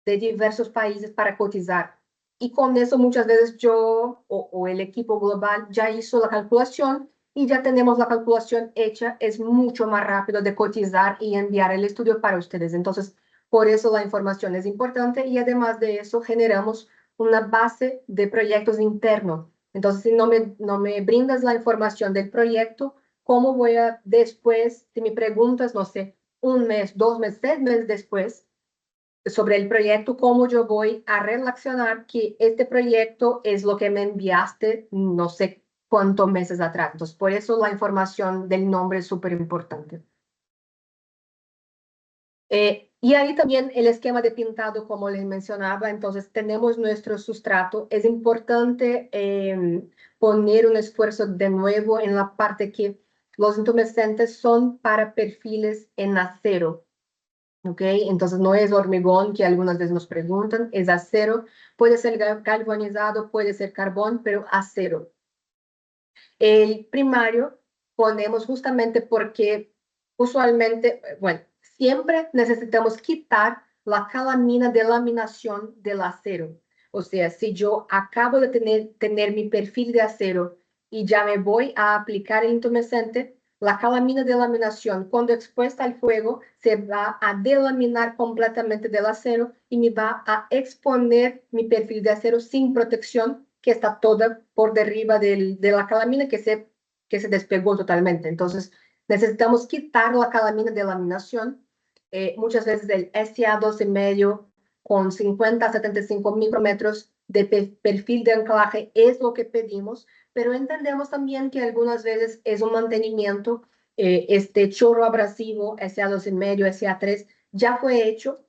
de diversos países para cotizar. Y con eso muchas veces yo o el equipo global ya hizo la calculación y ya tenemos la calculación hecha. Es mucho más rápido de cotizar y enviar el estudio para ustedes. Entonces, por eso la información es importante y además de eso generamos una base de proyectos internos. Entonces, si no me brindas la información del proyecto, ¿cómo voy a después, si me preguntas, no sé, 1 mes, 2 meses, 6 meses después, sobre el proyecto, cómo yo voy a relacionar que este proyecto es lo que me enviaste no sé cuántos meses atrás? Entonces, por eso la información del nombre es súper importante. Y ahí también el esquema de pintado, como les mencionaba, entonces tenemos nuestro sustrato. Es importante poner un esfuerzo de nuevo en la parte que los intumescentes son para perfiles en acero. ¿Ok? Entonces no es hormigón que algunas veces nos preguntan, es acero. Puede ser galvanizado, puede ser carbón, pero acero. El primario ponemos justamente porque usualmente, bueno, siempre necesitamos quitar la calamina de laminación del acero. O sea, si yo acabo de tener mi perfil de acero y ya me voy a aplicar el intumescente, la calamina de laminación, cuando expuesta al fuego, se va a delaminar completamente del acero y me va a exponer mi perfil de acero sin protección, que está toda por derriba de la calamina que se despegó totalmente. Entonces, necesitamos quitar la calamina de laminación. Muchas veces el SA2,5 con 50 a 75 micrómetros de perfil de anclaje es lo que pedimos, pero entendemos también que algunas veces es un mantenimiento. Este chorro abrasivo SA2,5, SA3 ya fue hecho,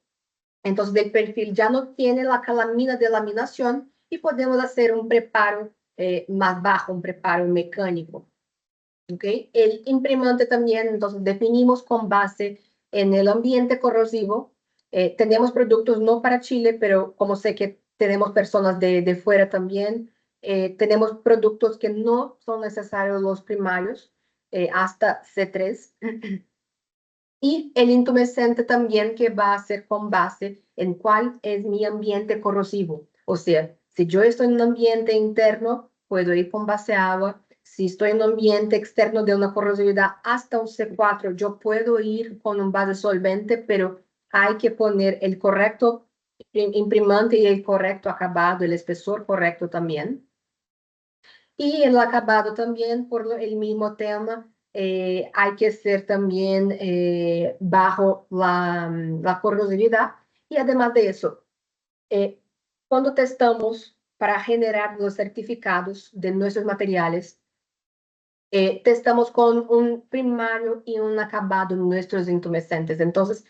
entonces el perfil ya no tiene la calamina de laminación y podemos hacer un preparo más bajo, un preparo mecánico. ¿Okay? El imprimante también, entonces definimos con base en el ambiente corrosivo. Tenemos productos no para Chile, pero como sé que tenemos personas de fuera también, tenemos productos que no son necesarios los primarios. hasta C3. Y el intumescente también que va a ser con base en cuál es mi ambiente corrosivo. O sea, si yo estoy en un ambiente interno, puedo ir con base agua. Si estoy en un ambiente externo de una corrosividad hasta un C4, yo puedo ir con un base solvente, pero hay que poner el correcto imprimante y el correcto acabado, el espesor correcto también. Y el acabado también, por el mismo tema, hay que ser también bajo la corrosividad. Y además de eso, cuando testamos para generar los certificados de nuestros materiales, testamos con un primario y un acabado en nuestros intumescentes. Entonces,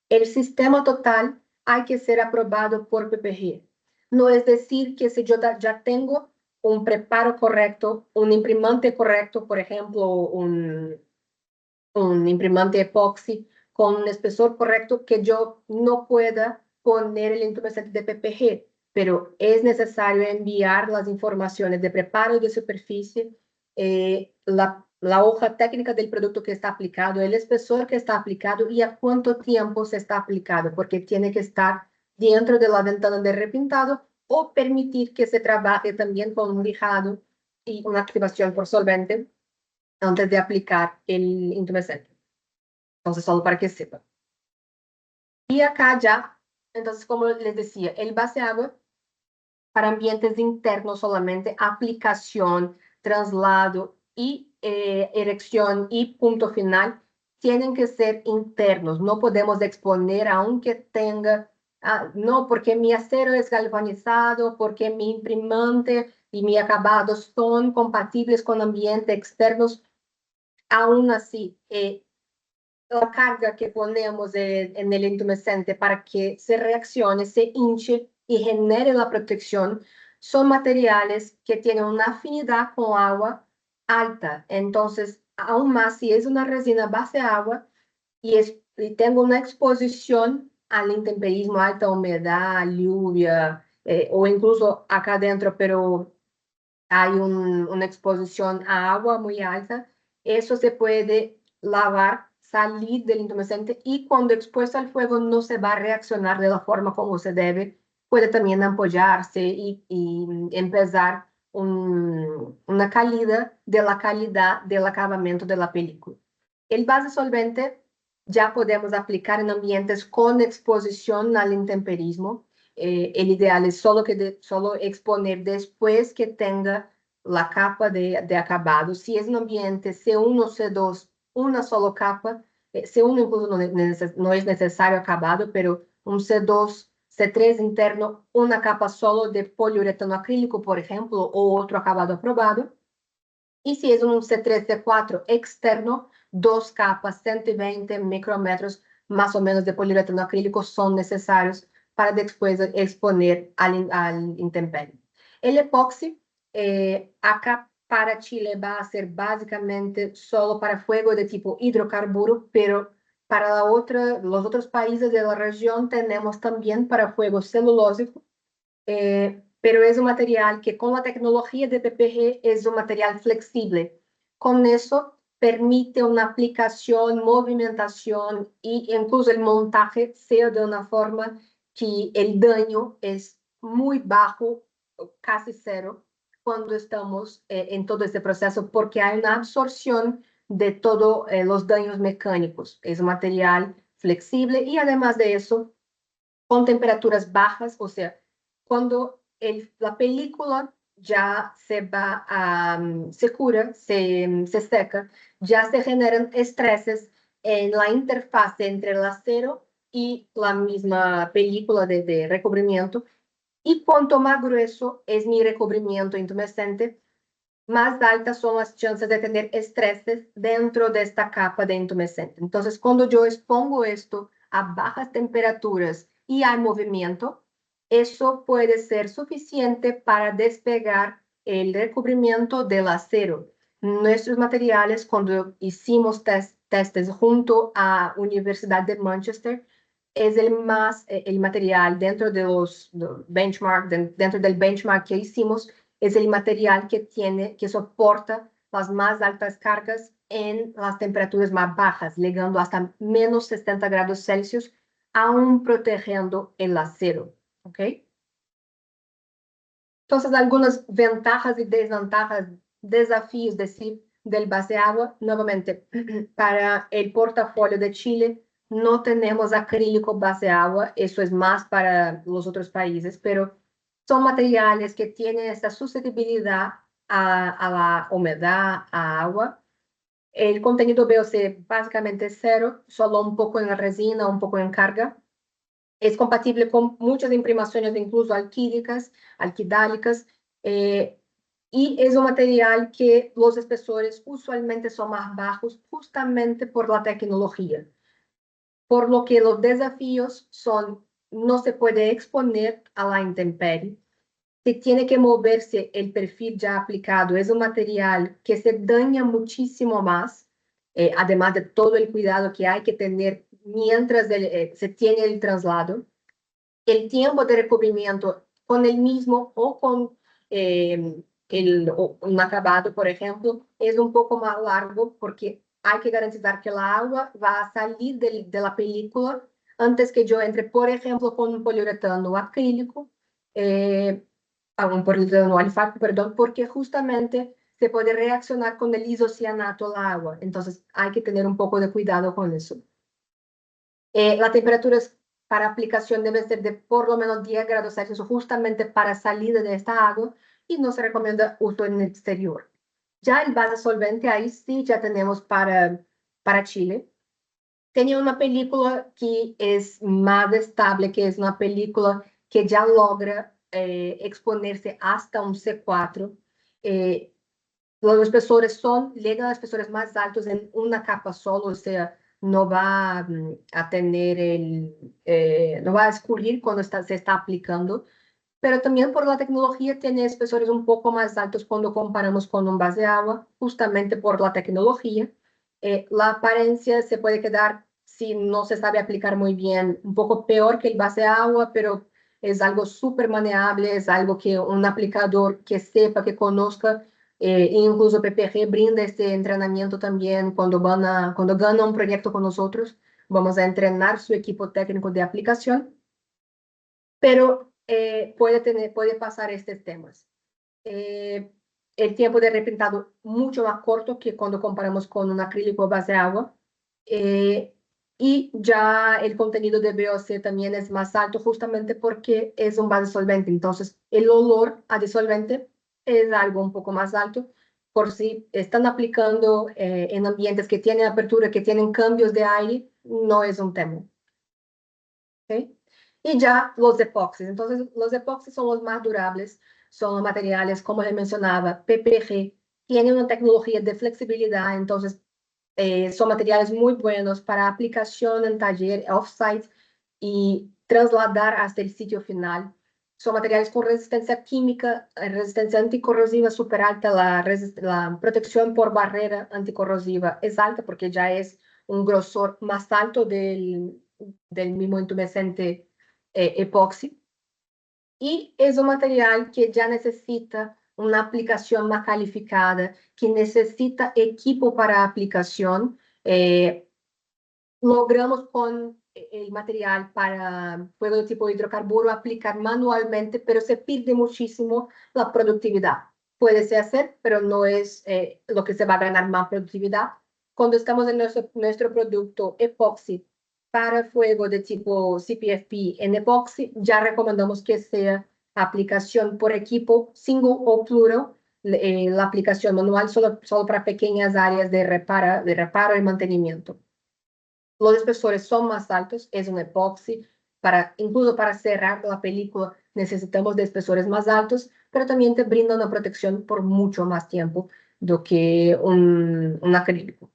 el sistema total hay que ser aprobado por PPG. No es decir que si yo ya tengo un preparo correcto, un imprimante correcto, por ejemplo, un imprimante epoxi con un espesor correcto, que yo no pueda poner el intumescente de PPG, pero es necesario enviar las informaciones de preparo de superficie, la hoja técnica del producto que está aplicado, el espesor que está aplicado y a cuánto tiempo se está aplicado, porque tiene que estar dentro de la ventana de repintado o permitir que se trabaje también con un lijado y una activación por solvente antes de aplicar el intumescente. Entonces, solo para que sepan. Y acá ya, entonces, como les decía, el base agua para ambientes internos solamente, aplicación, traslado y erección y punto final tienen que ser internos. No podemos exponer aunque tenga, no, porque mi acero es galvanizado, porque mi imprimante y mi acabado son compatibles con ambientes externos. Aún así, la carga que ponemos en el intumescente para que se reaccione, se hinche y genere la protección, son materiales que tienen una afinidad con agua alta. Entonces, aún más, si es una resina base agua y tengo una exposición al intemperismo, alta humedad, lluvia, o incluso acá adentro, pero hay una exposición a agua muy alta, eso se puede lavar, salir del intumescente y cuando expuesto al fuego no se va a reaccionar de la forma como se debe, puede también ampollarse y empezar una caída de la calidad del acabamiento de la película. El base solvente ya podemos aplicar en ambientes con exposición al intemperismo. El ideal es solo exponer después que tenga la capa de acabado. Si es un ambiente C1 o C2, una sola capa. C1 incluso no es necesario acabado, pero un C2, C3 interno, una capa solo de poliuretano acrílico, por ejemplo, o otro acabado aprobado. Y si es un C3, C4 externo, dos capas, 120 micrómetros más o menos de poliuretano acrílico son necesarios para después exponer al intemperie. El epoxi, acá para Chile va a ser básicamente solo para fuego de tipo hidrocarburo, pero para los otros países de la región tenemos también para fuego celulósico, pero es un material que con la tecnología de PPG es un material flexible. Con eso permite una aplicación, movimentación e incluso el montaje sea de una forma que el daño es muy bajo, casi cero, cuando estamos en todo este proceso, porque hay una absorción de todos los daños mecánicos. Es un material flexible y además de eso, con temperaturas bajas, o sea, cuando la película ya se cura, se seca, ya se generan estreses en la interfase entre el acero y la misma película de recubrimiento. Y cuanto más grueso es mi recubrimiento intumescente, más altas son las chances de tener estreses dentro de esta capa de intumescente. Entonces, cuando yo expongo esto a bajas temperaturas y hay movimiento, eso puede ser suficiente para despegar el recubrimiento del acero. Nuestros materiales, cuando hicimos testes junto a Universidad de Manchester, es el material dentro de los benchmark, dentro del benchmark que hicimos, es el material que soporta las más altas cargas en las temperaturas más bajas, llegando hasta menos 60 grados Celsius, aún protegiendo el acero. ¿Ok? Entonces, algunas ventajas y desventajas, desafíos del base agua. Nuevamente, para el portafolio de Chile, no tenemos acrílico base agua, eso es más para los otros países, pero son materiales que tienen esta susceptibilidad a la humedad, a agua. El contenido VOC básicamente es cero, solo un poco en la resina, un poco en carga. Es compatible con muchas imprimaciones, incluso alquílicas, alquidálicas, y es un material que los espesores usualmente son más bajos justamente por la tecnología. Por lo que los desafíos son, no se puede exponer a la intemperie, se tiene que moverse el perfil ya aplicado, es un material que se daña muchísimo más, además de todo el cuidado que hay que tener mientras se tiene el traslado. El tiempo de recubrimiento con el mismo o con un acabado, por ejemplo, es un poco más largo porque hay que garantizar que la agua va a salir de la película antes que yo entre, por ejemplo, con un poliuretano acrílico, un poliuretano alifático, perdón, porque justamente se puede reaccionar con el isocianato la agua. Entonces hay que tener un poco de cuidado con eso. La temperatura para aplicación debe ser de por lo menos 10 grados Celsius justamente para salida de esta agua y no se recomienda uso en el exterior. Ya el base solvente, ahí sí ya tenemos para Chile. Tenía una película que es más estable, que es una película que ya logra exponerse hasta un C4. Los espesores llegan a espesores más altos en una capa solo, o sea, no va a tener no va a escurrir cuando se está aplicando, pero también por la tecnología tiene espesores un poco más altos cuando comparamos con un base de agua, justamente por la tecnología. La apariencia se puede quedar, si no se sabe aplicar muy bien, un poco peor que el base de agua, pero es algo súper manejable, es algo que un aplicador que sepa, que conozca, incluso PPG brinda este entrenamiento también cuando gana un proyecto con nosotros. Vamos a entrenar su equipo técnico de aplicación, pero puede pasar estos temas. El tiempo de repintado mucho más corto que cuando comparamos con un acrílico base de agua. Y ya el contenido de VOC también es más alto justamente porque es un base solvente. Entonces, el olor a disolvente es algo un poco más alto. Por si están aplicando en ambientes que tienen apertura, que tienen cambios de aire, no es un tema. ¿Okay? Y ya los epoxis. Entonces, los epoxis son los más durables, son los materiales, como le mencionaba, PPG, tienen una tecnología de flexibilidad, entonces son materiales muy buenos para aplicación en taller, off-site y trasladar hasta el sitio final. Son materiales con resistencia química, resistencia anticorrosiva súper alta, la protección por barrera anticorrosiva es alta porque ya es un grosor más alto del mismo intumescente epoxi. Y es un material que ya necesita una aplicación más calificada, que necesita equipo para aplicación. Logramos con el material para fuego de tipo hidrocarburo aplicar manualmente, pero se pierde muchísimo la productividad. Puede ser hacer, pero no es lo que se va a ganar más productividad. Cuando estamos en nuestro producto epoxi para fuego de tipo CPFP en epoxi, ya recomendamos que sea aplicación por equipo, single o plural, la aplicación manual solo para pequeñas áreas de reparo y mantenimiento. Los espesores son más altos, es un epoxi, incluso para cerrar la película necesitamos de espesores más altos, pero también te brinda una protección por mucho más tiempo do que un acrílico.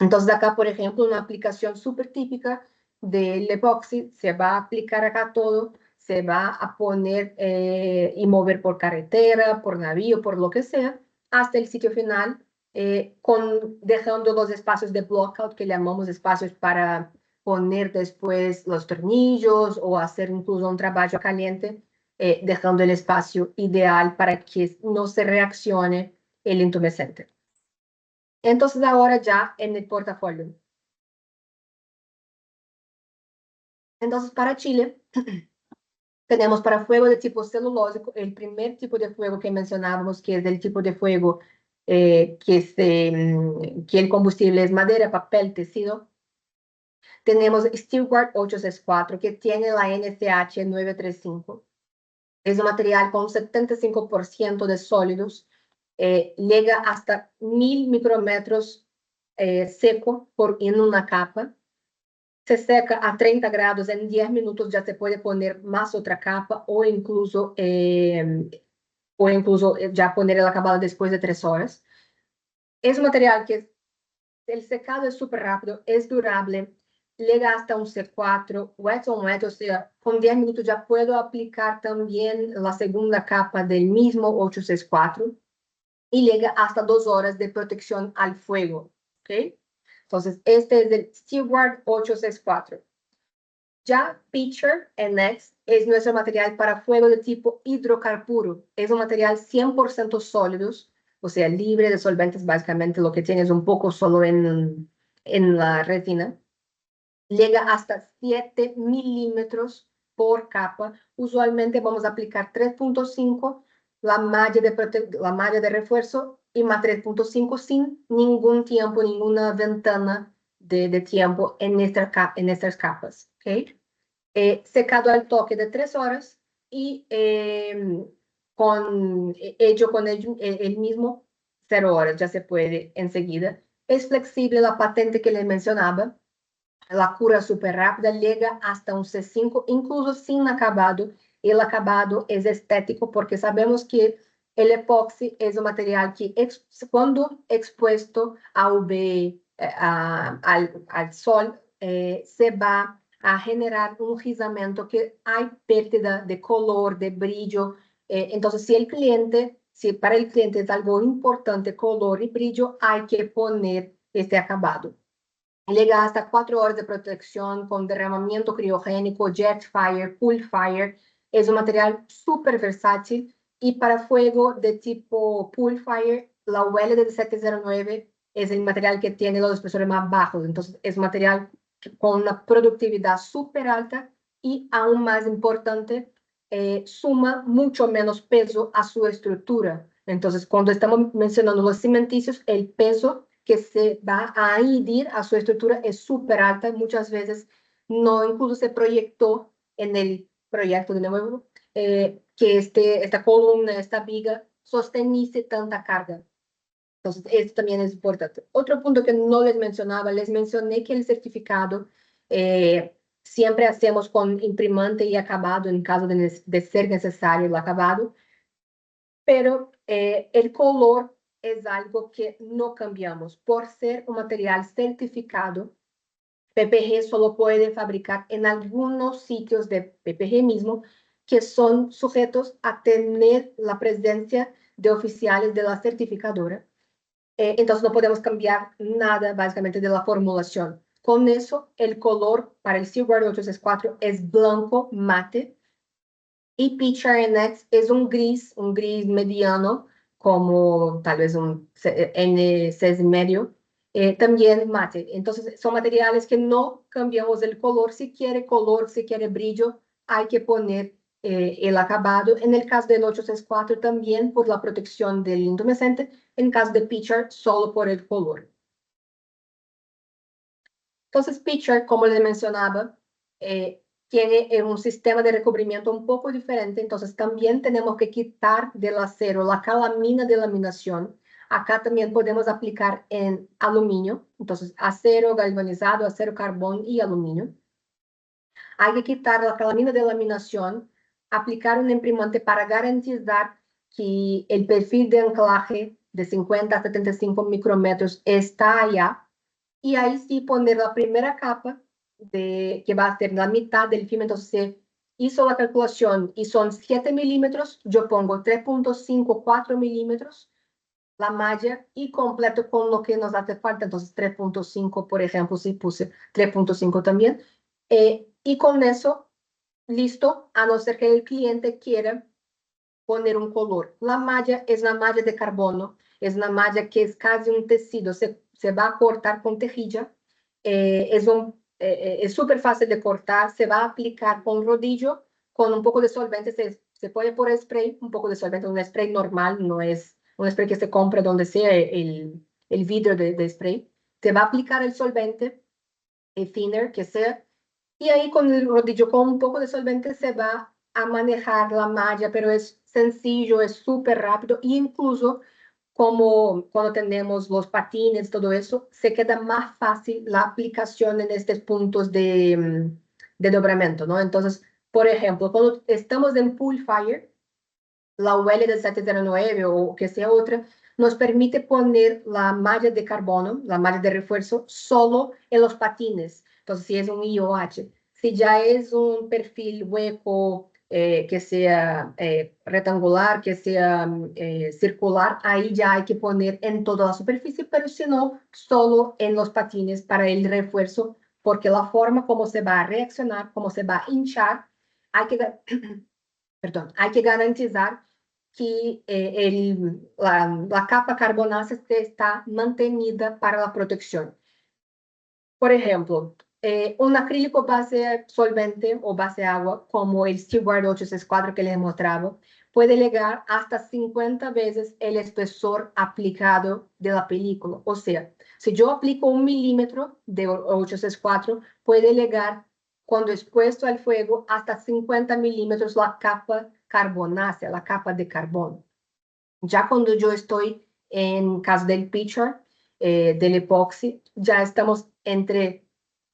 Entonces acá, por ejemplo, una aplicación súper típica del epoxi, se va a aplicar acá todo, se va a poner y mover por carretera, por navío, por lo que sea, hasta el sitio final, dejando los espacios de blockout, que llamamos espacios para poner después los tornillos o hacer incluso un trabajo caliente, dejando el espacio ideal para que no se reaccione el intumescente. Entonces ahora ya en el portafolio. Entonces para Chile tenemos para fuego de tipo celulósico el primer tipo de fuego que mencionábamos, que es el tipo de fuego que el combustible es madera, papel, tecido. Tenemos Steelguard 864, que tiene la NCH 935. Es un material con 75% de sólidos, llega hasta 1000 micrómetros seco en una capa. Se seca a 30 grados, en 10 minutos ya se puede poner más otra capa o incluso ya poner el acabado después de 3 horas. Es un material que el secado es súper rápido, es durable, llega hasta un C4, wet on wet, o sea, con 10 minutos ya puedo aplicar también la segunda capa del mismo 864 y llega hasta 2 horas de protección al fuego, ¿ok? Entonces, este es el Steelguard 864. Ya Pitcher NX es nuestro material para fuego de tipo hidrocarburo. Es un material 100% sólidos, o sea, libre de solventes, básicamente lo que tiene es un poco solo en la resina. Llega hasta 7 milímetros por capa. Usualmente vamos a aplicar 3.5, la malla de refuerzo, y más 3.5 sin ningún tiempo, ninguna ventana de tiempo en estas capas. ¿Okay? Secado al toque de 3 horas y hecho con el mismo 0 horas, ya se puede enseguida. Es flexible la patente que les mencionaba, la cura súper rápida, llega hasta un C5, incluso sin acabado. El acabado es estético porque sabemos que el epoxi es un material que cuando expuesto a UV, al sol, se va a generar un rizamiento que hay pérdida de color, de brillo. Entonces, si para el cliente es algo importante color y brillo, hay que poner este acabado. Llega hasta 4 horas de protección con derramamiento criogénico, jet fire, pool fire. Es un material súper versátil y para fuego de tipo pool fire, la UL de 709 es el material que tiene los espesores más bajos. Entonces, es un material con una productividad súper alta y, aún más importante, suma mucho menos peso a su estructura. Entonces, cuando estamos mencionando los cimenticios, el peso que se va a añadir a su estructura es súper alta. Muchas veces no incluso se proyectó en el proyecto de nuevo que esta columna, esta viga, sosteniese tanta carga. Entonces, esto también es importante. Otro punto que no les mencionaba, les mencioné que el certificado siempre hacemos con imprimante y acabado en caso de ser necesario el acabado, pero el color es algo que no cambiamos. Por ser un material certificado, PPG solo puede fabricar en algunos sitios de PPG mismo que son sujetos a tener la presencia de oficiales de la certificadora. Entonces no podemos cambiar nada básicamente de la formulación. Con eso, el color para el Steelguard 864 es blanco mate y Pitcher NX es un gris mediano, como tal vez un N6,5, también mate. Entonces son materiales que no cambiamos el color. Si quiere color, si quiere brillo, hay que poner el acabado. En el caso del 864 también por la protección del intumescente. En caso de Pitcher, solo por el color. Entonces Pitcher, como les mencionaba, tiene un sistema de recubrimiento un poco diferente. Entonces también tenemos que quitar del acero la calamina de laminación. Acá también podemos aplicar en aluminio. Entonces acero galvanizado, acero carbón y aluminio. Hay que quitar la calamina de laminación, aplicar un imprimante para garantizar que el perfil de anclaje de 50 a 75 micrómetros está allá. Y ahí sí poner la primera capa que va a ser la mitad del film. Entonces se hizo la calculación y son 7 milímetros, yo pongo 3.5, 4 milímetros la malla y completo con lo que nos hace falta. Entonces 3.5, por ejemplo, si puse 3.5 también. Y con eso, listo, a no ser que el cliente quiera poner un color. La malla es una malla de carbono. Es una malla que es casi un tecido, se va a cortar con tejilla, es súper fácil de cortar, se va a aplicar con rodillo, con un poco de solvente, se puede por spray, un poco de solvente, un spray normal, no es un spray que se compra donde sea el vidrio de spray. Se va a aplicar el solvente, el thinner que sea, y ahí con el rodillo, con un poco de solvente, se va a manejar la malla, pero es sencillo, es súper rápido, e incluso como cuando tenemos los patines, todo eso, se queda más fácil la aplicación en estos puntos de dobramiento, ¿no? Entonces, por ejemplo, cuando estamos en Pool Fire, la UL del 709 o que sea otra, nos permite poner la malla de carbono, la malla de refuerzo, solo en los patines. Entonces, si es un IOH, si ya es un perfil hueco, que sea rectangular, que sea circular, ahí ya hay que poner en toda la superficie, pero si no, solo en los patines para el refuerzo, porque la forma como se va a reaccionar, como se va a hinchar, hay que, perdón, hay que garantizar que la capa carbonácea está mantenida para la protección. Por ejemplo, un acrílico base solvente o base agua, como el Steward 864 que les mostraba, puede llegar hasta 50 veces el espesor aplicado de la película. O sea, si yo aplico 1 milímetro de 864, puede llegar, cuando expuesto al fuego, hasta 50 milímetros la capa carbonácea, la capa de carbono. Ya cuando yo estoy en caso del pitcher, del epoxi, ya estamos entre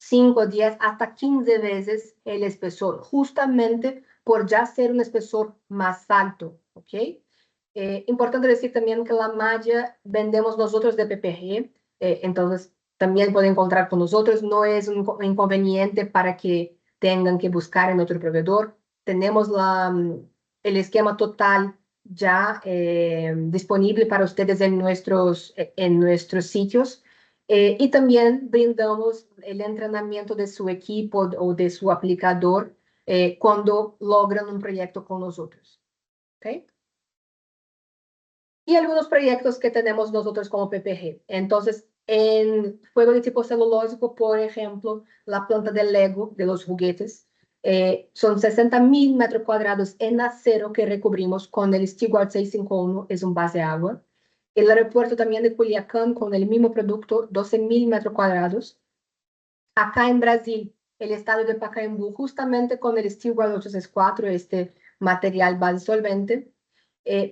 5, 10 hasta 15 veces el espesor, justamente por ya ser un espesor más alto, ¿ok? Importante decir también que la malla vendemos nosotros de PPG, entonces también pueden encontrar con nosotros, no es un inconveniente para que tengan que buscar en otro proveedor. Tenemos el esquema total ya disponible para ustedes en nuestros sitios. Y también brindamos el entrenamiento de su equipo o de su aplicador cuando logran un proyecto con nosotros. ¿Okay? Y algunos proyectos que tenemos nosotros como PPG. Entonces, en fuego de tipo celulósico, por ejemplo, la planta de Lego, de los juguetes, son 60.000 metros cuadrados en acero que recubrimos con el Steward 651, es un base de agua. El aeropuerto también de Culiacán, con el mismo producto, 12.000 metros cuadrados. Acá en Brasil, el estado de Pacaembu, justamente con el Steward 864, este material base solvente.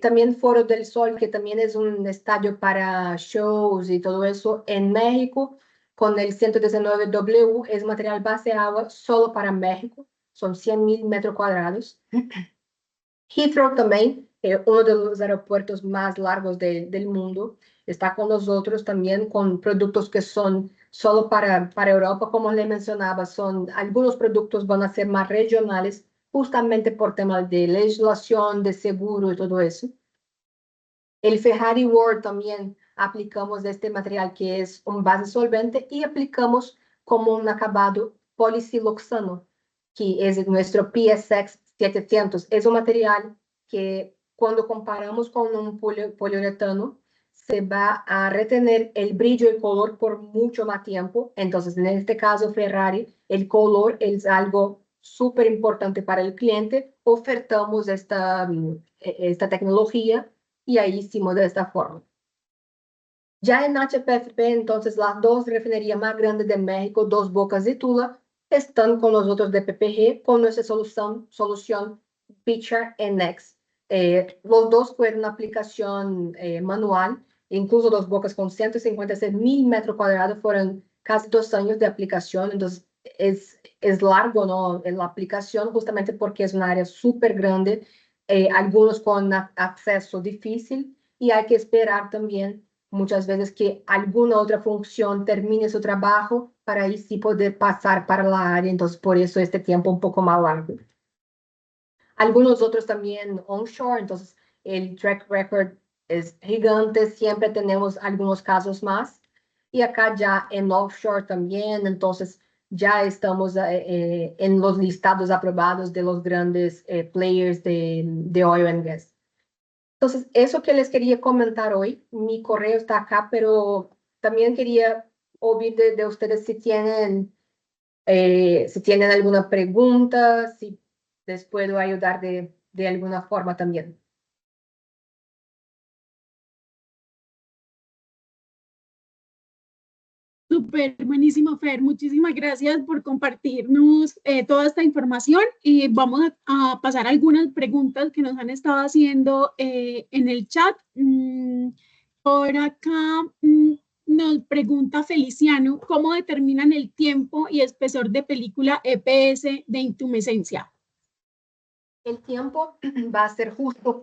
También Foro del Sol, que también es un estadio para shows y todo eso, en México, con el 119W, es material base agua solo para México, son 100.000 metros cuadrados. Heathrow también, uno de los aeropuertos más largos del mundo, está con nosotros también con productos que son solo para Europa, como le mencionaba, algunos productos van a ser más regionales, justamente por temas de legislación, de seguro y todo eso. El Ferrari World también aplicamos este material que es un base solvente y aplicamos como un acabado polisiloxano, que es nuestro PSX 700. Es un material que cuando comparamos con un poliuretano, se va a retener el brillo y color por mucho más tiempo. Entonces, en este caso, Ferrari, el color es algo súper importante para el cliente. Ofertamos esta tecnología y ahí hicimos de esta forma. Ya en HPFP, entonces, las dos refinerías más grandes de México, Dos Bocas y Tula, están con nosotros de PPG con nuestra solución Pitcher NX. Los dos fueron una aplicación manual, incluso Dos Bocas con 156.000 metros cuadrados, fueron casi 2 años de aplicación, entonces es largo, ¿no? En la aplicación, justamente porque es un área súper grande, algunos con acceso difícil, y hay que esperar también muchas veces que alguna otra función termine su trabajo para ahí sí poder pasar para la área, entonces por eso este tiempo un poco más largo. Algunos otros también onshore, entonces el track record es gigante, siempre tenemos algunos casos más. Y acá ya en offshore también, entonces ya estamos en los listados aprobados de los grandes players de oil and gas. Entonces, eso que les quería comentar hoy, mi correo está acá, pero también quería oír de ustedes si tienen alguna pregunta, si les puedo ayudar de alguna forma también. Súper buenísimo, Fer. Muchísimas gracias por compartirnos toda esta información. Y vamos a pasar algunas preguntas que nos han estado haciendo en el chat. Por acá nos pregunta Feliciano, ¿cómo determinan el tiempo y espesor de película EPS de intumescencia? El tiempo va a ser justo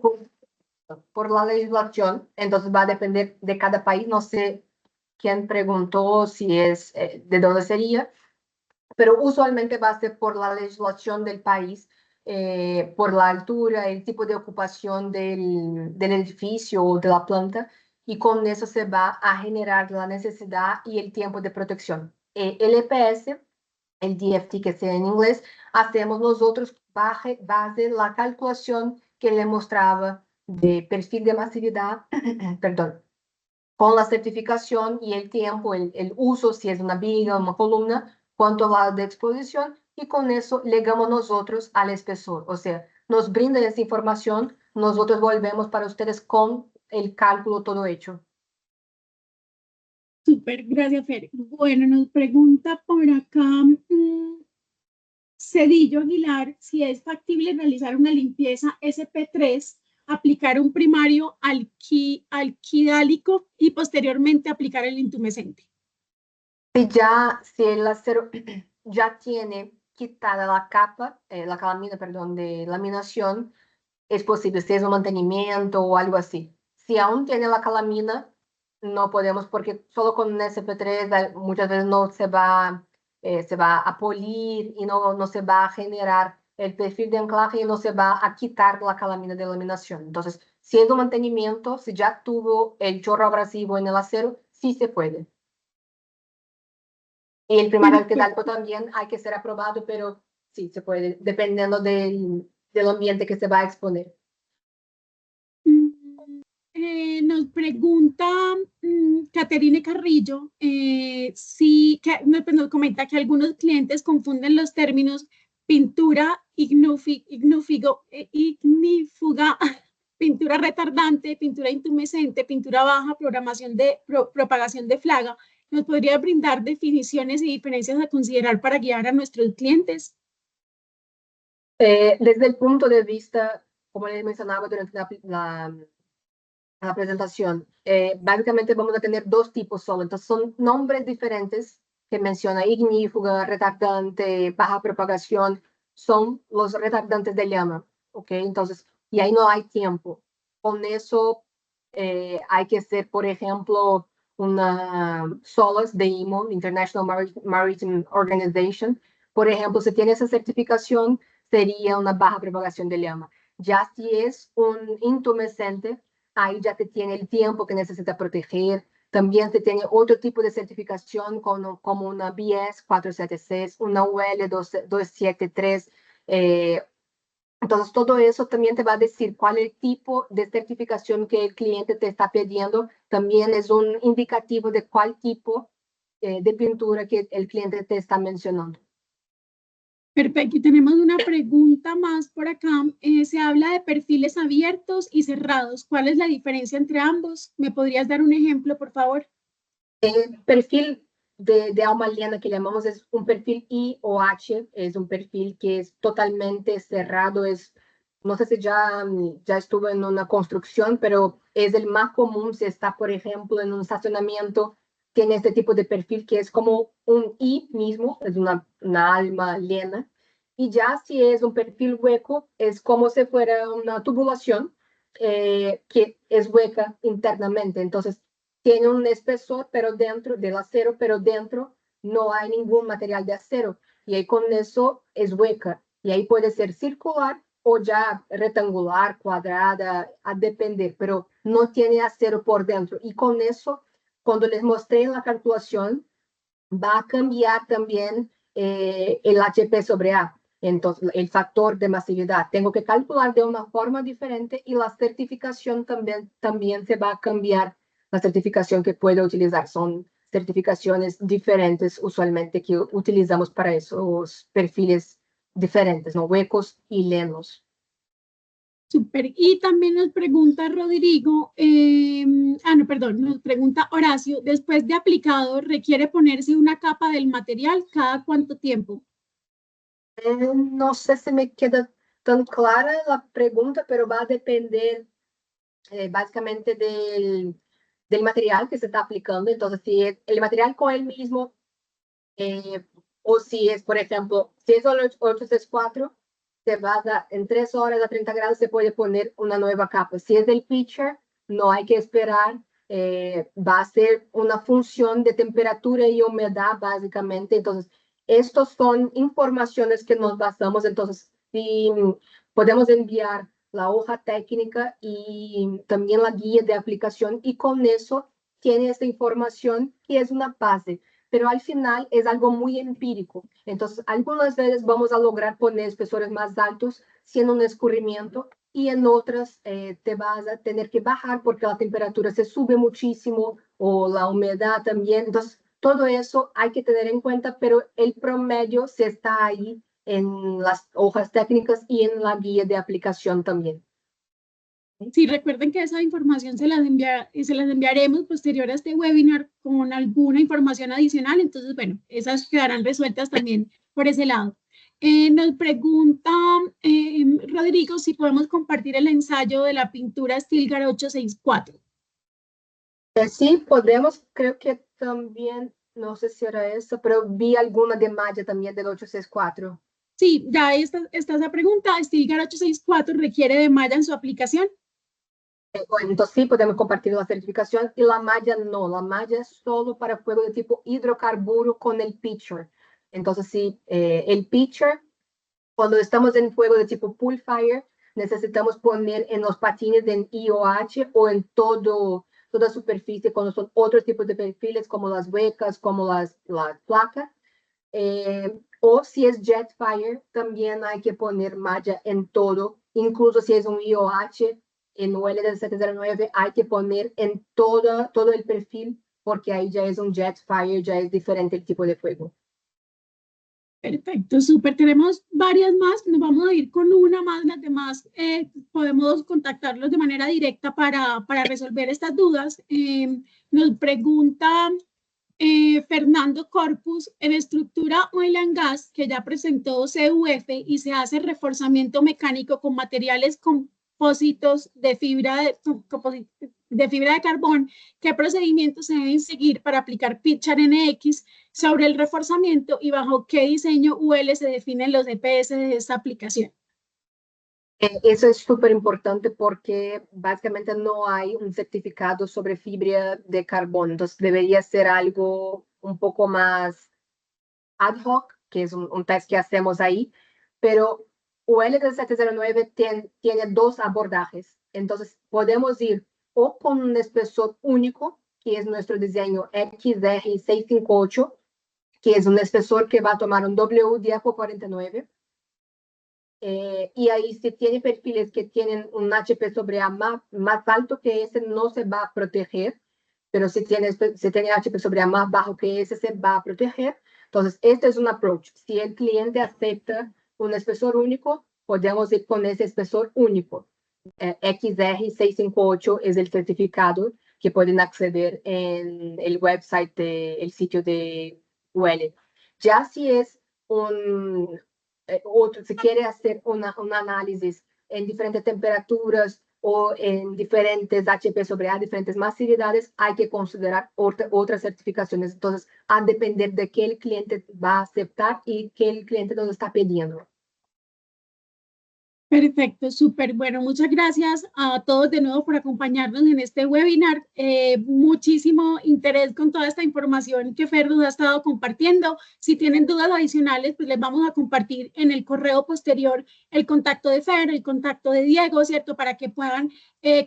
por la legislación, entonces va a depender de cada país. No sé quién preguntó si es de dónde sería, pero usualmente va a ser por la legislación del país, por la altura, el tipo de ocupación del edificio o de la planta, y con eso se va a generar la necesidad y el tiempo de protección. El EPS, el DFT que sea en inglés, hacemos nosotros base la calculación que le mostraba de perfil de masividad, perdón, con la certificación y el tiempo, el uso, si es una viga, una columna, cuánto va de exposición, y con eso llegamos nosotros al espesor. O sea, nos brindan esa información, nosotros volvemos para ustedes con el cálculo todo hecho. Súper, gracias, Fer. Bueno, nos pregunta por acá Cedillo Aguilar si es factible realizar una limpieza SP3, aplicar un primario alquidálico y posteriormente aplicar el intumescente. Si el acero ya tiene quitada la capa, la calamina, perdón, de laminación, es posible, si es un mantenimiento o algo así. Si aún tiene la calamina, no podemos, porque solo con un SP3 muchas veces no se va a polir y no se va a generar el perfil de anclaje y no se va a quitar la calamina de laminación. Entonces, si es un mantenimiento, si ya tuvo el chorro abrasivo en el acero, sí se puede. Y el primario alquidálico también hay que ser aprobado, pero sí se puede, dependiendo del ambiente que se va a exponer. Nos pregunta Caterine Carrillo nos comenta que algunos clientes confunden los términos pintura ignífuga, pintura retardante, pintura intumescente, pintura baja, propagación de flaga. ¿Nos podría brindar definiciones y diferencias a considerar para guiar a nuestros clientes? Desde el punto de vista, como les mencionaba durante la presentación, básicamente vamos a tener dos tipos solo. Entonces son nombres diferentes que menciona: ignífuga, retardante, baja propagación, son los retardantes de llama, ¿ok? Entonces, y ahí no hay tiempo. Con eso hay que ser, por ejemplo, una SOLAS de IMO, International Maritime Organization. Por ejemplo, si tiene esa certificación, sería una baja propagación de llama. Ya si es un intumescente, ahí ya te tiene el tiempo que necesita proteger. También se tiene otro tipo de certificación como una BS 476, una UL 273. Entonces, todo eso también te va a decir cuál es el tipo de certificación que el cliente te está pidiendo. También es un indicativo de cuál tipo de pintura que el cliente te está mencionando. Perfecto, y tenemos una pregunta más por acá. Se habla de perfiles abiertos y cerrados. ¿Cuál es la diferencia entre ambos? ¿Me podrías dar un ejemplo, por favor? El perfil de alma liana que llamamos es un perfil I o H, es un perfil que es totalmente cerrado, no sé si ya estuvo en una construcción, pero es el más común si está, por ejemplo, en un estacionamiento, tiene este tipo de perfil que es como un I mismo, es una alma liana, y ya si es un perfil hueco, es como si fuera una tubulación que es hueca internamente, entonces tiene un espesor pero dentro del acero, pero dentro no hay ningún material de acero, y ahí con eso es hueca, y ahí puede ser circular o ya rectangular, cuadrada, a depender, pero no tiene acero por dentro, y con eso, cuando les mostré la calculación, va a cambiar también el HP sobre A. Entonces, el factor de masividad tengo que calcular de una forma diferente y la certificación también se va a cambiar. La certificación que puedo utilizar son certificaciones diferentes usualmente que utilizamos para esos perfiles diferentes, ¿no? Huecos y llenos. Súper. Y también nos pregunta Rodrigo, no, perdón, nos pregunta Horacio, después de aplicado, ¿requiere ponerse una capa del material cada cuánto tiempo? No sé si me queda tan clara la pregunta, pero va a depender básicamente del material que se está aplicando. Entonces, si es el material con el mismo, o si es, por ejemplo, si es el 864, se va a dar en 3 horas a 30 grados, se puede poner una nueva capa. Si es del pitcher, no hay que esperar. Va a ser una función de temperatura y humedad, básicamente. Entonces, estos son informaciones que nos basamos. Entonces, si podemos enviar la hoja técnica y también la guía de aplicación, y con eso tiene esta información que es una base, pero al final es algo muy empírico. Entonces, algunas veces vamos a lograr poner espesores más altos sin un escurrimiento, y en otras te vas a tener que bajar porque la temperatura se sube muchísimo o la humedad también. Entonces, todo eso hay que tener en cuenta, pero el promedio se está ahí en las hojas técnicas y en la guía de aplicación también. Sí, recuerden que esa información se las enviaremos posterior a este webinar con alguna información adicional. Entonces, bueno, esas quedarán resueltas también por ese lado. Nos pregunta Rodrigo si podemos compartir el ensayo de la pintura Stilgar 864. Sí, podemos, creo que también, no sé si era eso, pero vi alguna de malla también del 864. Sí, ya está esa pregunta. Stilgar 864 requiere de malla en su aplicación. Bueno, entonces sí, podemos compartir la certificación, y la malla no, la malla es solo para fuego de tipo hidrocarburo con el pitcher. Entonces sí, el pitcher, cuando estamos en fuego de tipo pool fire, necesitamos poner en los patines en IOH o en toda superficie, cuando son otros tipos de perfiles como las huecas, como las placas. O si es jet fire, también hay que poner malla en todo, incluso si es un IOH en UL del 709, hay que poner en todo el perfil, porque ahí ya es un jet fire, ya es diferente el tipo de fuego. Perfecto, súper. Tenemos varias más, nos vamos a ir con una más, las demás podemos contactarlos de manera directa para resolver estas dudas. Nos pregunta Fernando Corpus, en estructura oil and gas, que ya presentó CUF y se hace reforzamiento mecánico con materiales compósitos de fibra de carbón, ¿qué procedimientos se deben seguir para aplicar Pitchar NX sobre el reforzamiento y bajo qué diseño UL se definen los EPS de esta aplicación? Eso es súper importante porque básicamente no hay un certificado sobre fibra de carbono, entonces debería ser algo un poco más ad hoc, que es un test que hacemos ahí, pero UL709 tiene 2 abordajes. Entonces podemos ir o con un espesor único, que es nuestro diseño XR658, que es un espesor que va a tomar un W-49. Y ahí si tiene perfiles que tienen un HP sobre A más alto que ese, no se va a proteger, pero si tiene HP sobre A más bajo que ese, se va a proteger. Entonces, este es un approach. Si el cliente acepta un espesor único, podemos ir con ese espesor único. XR658 es el certificado que pueden acceder en el website del sitio de UL. Ya si es si quiere hacer un análisis en diferentes temperaturas o en diferentes HP sobre A, diferentes masividades, hay que considerar otras certificaciones. Entonces, a depender de qué el cliente va a aceptar y qué el cliente nos está pidiendo. Perfecto, súper bueno. Muchas gracias a todos de nuevo por acompañarnos en este webinar. Muchísimo interés con toda esta información que Fer nos ha estado compartiendo. Si tienen dudas adicionales, pues les vamos a compartir en el correo posterior el contacto de Fer, el contacto de Diego, ¿cierto? Para que puedan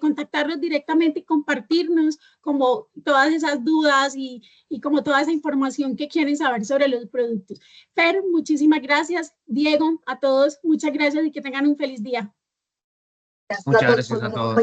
contactarlos directamente y compartirnos como todas esas dudas y como toda esa información que quieren saber sobre los productos. Fer, muchísimas gracias. Diego, a todos, muchas gracias y que tengan un feliz día. Muchas gracias a todos.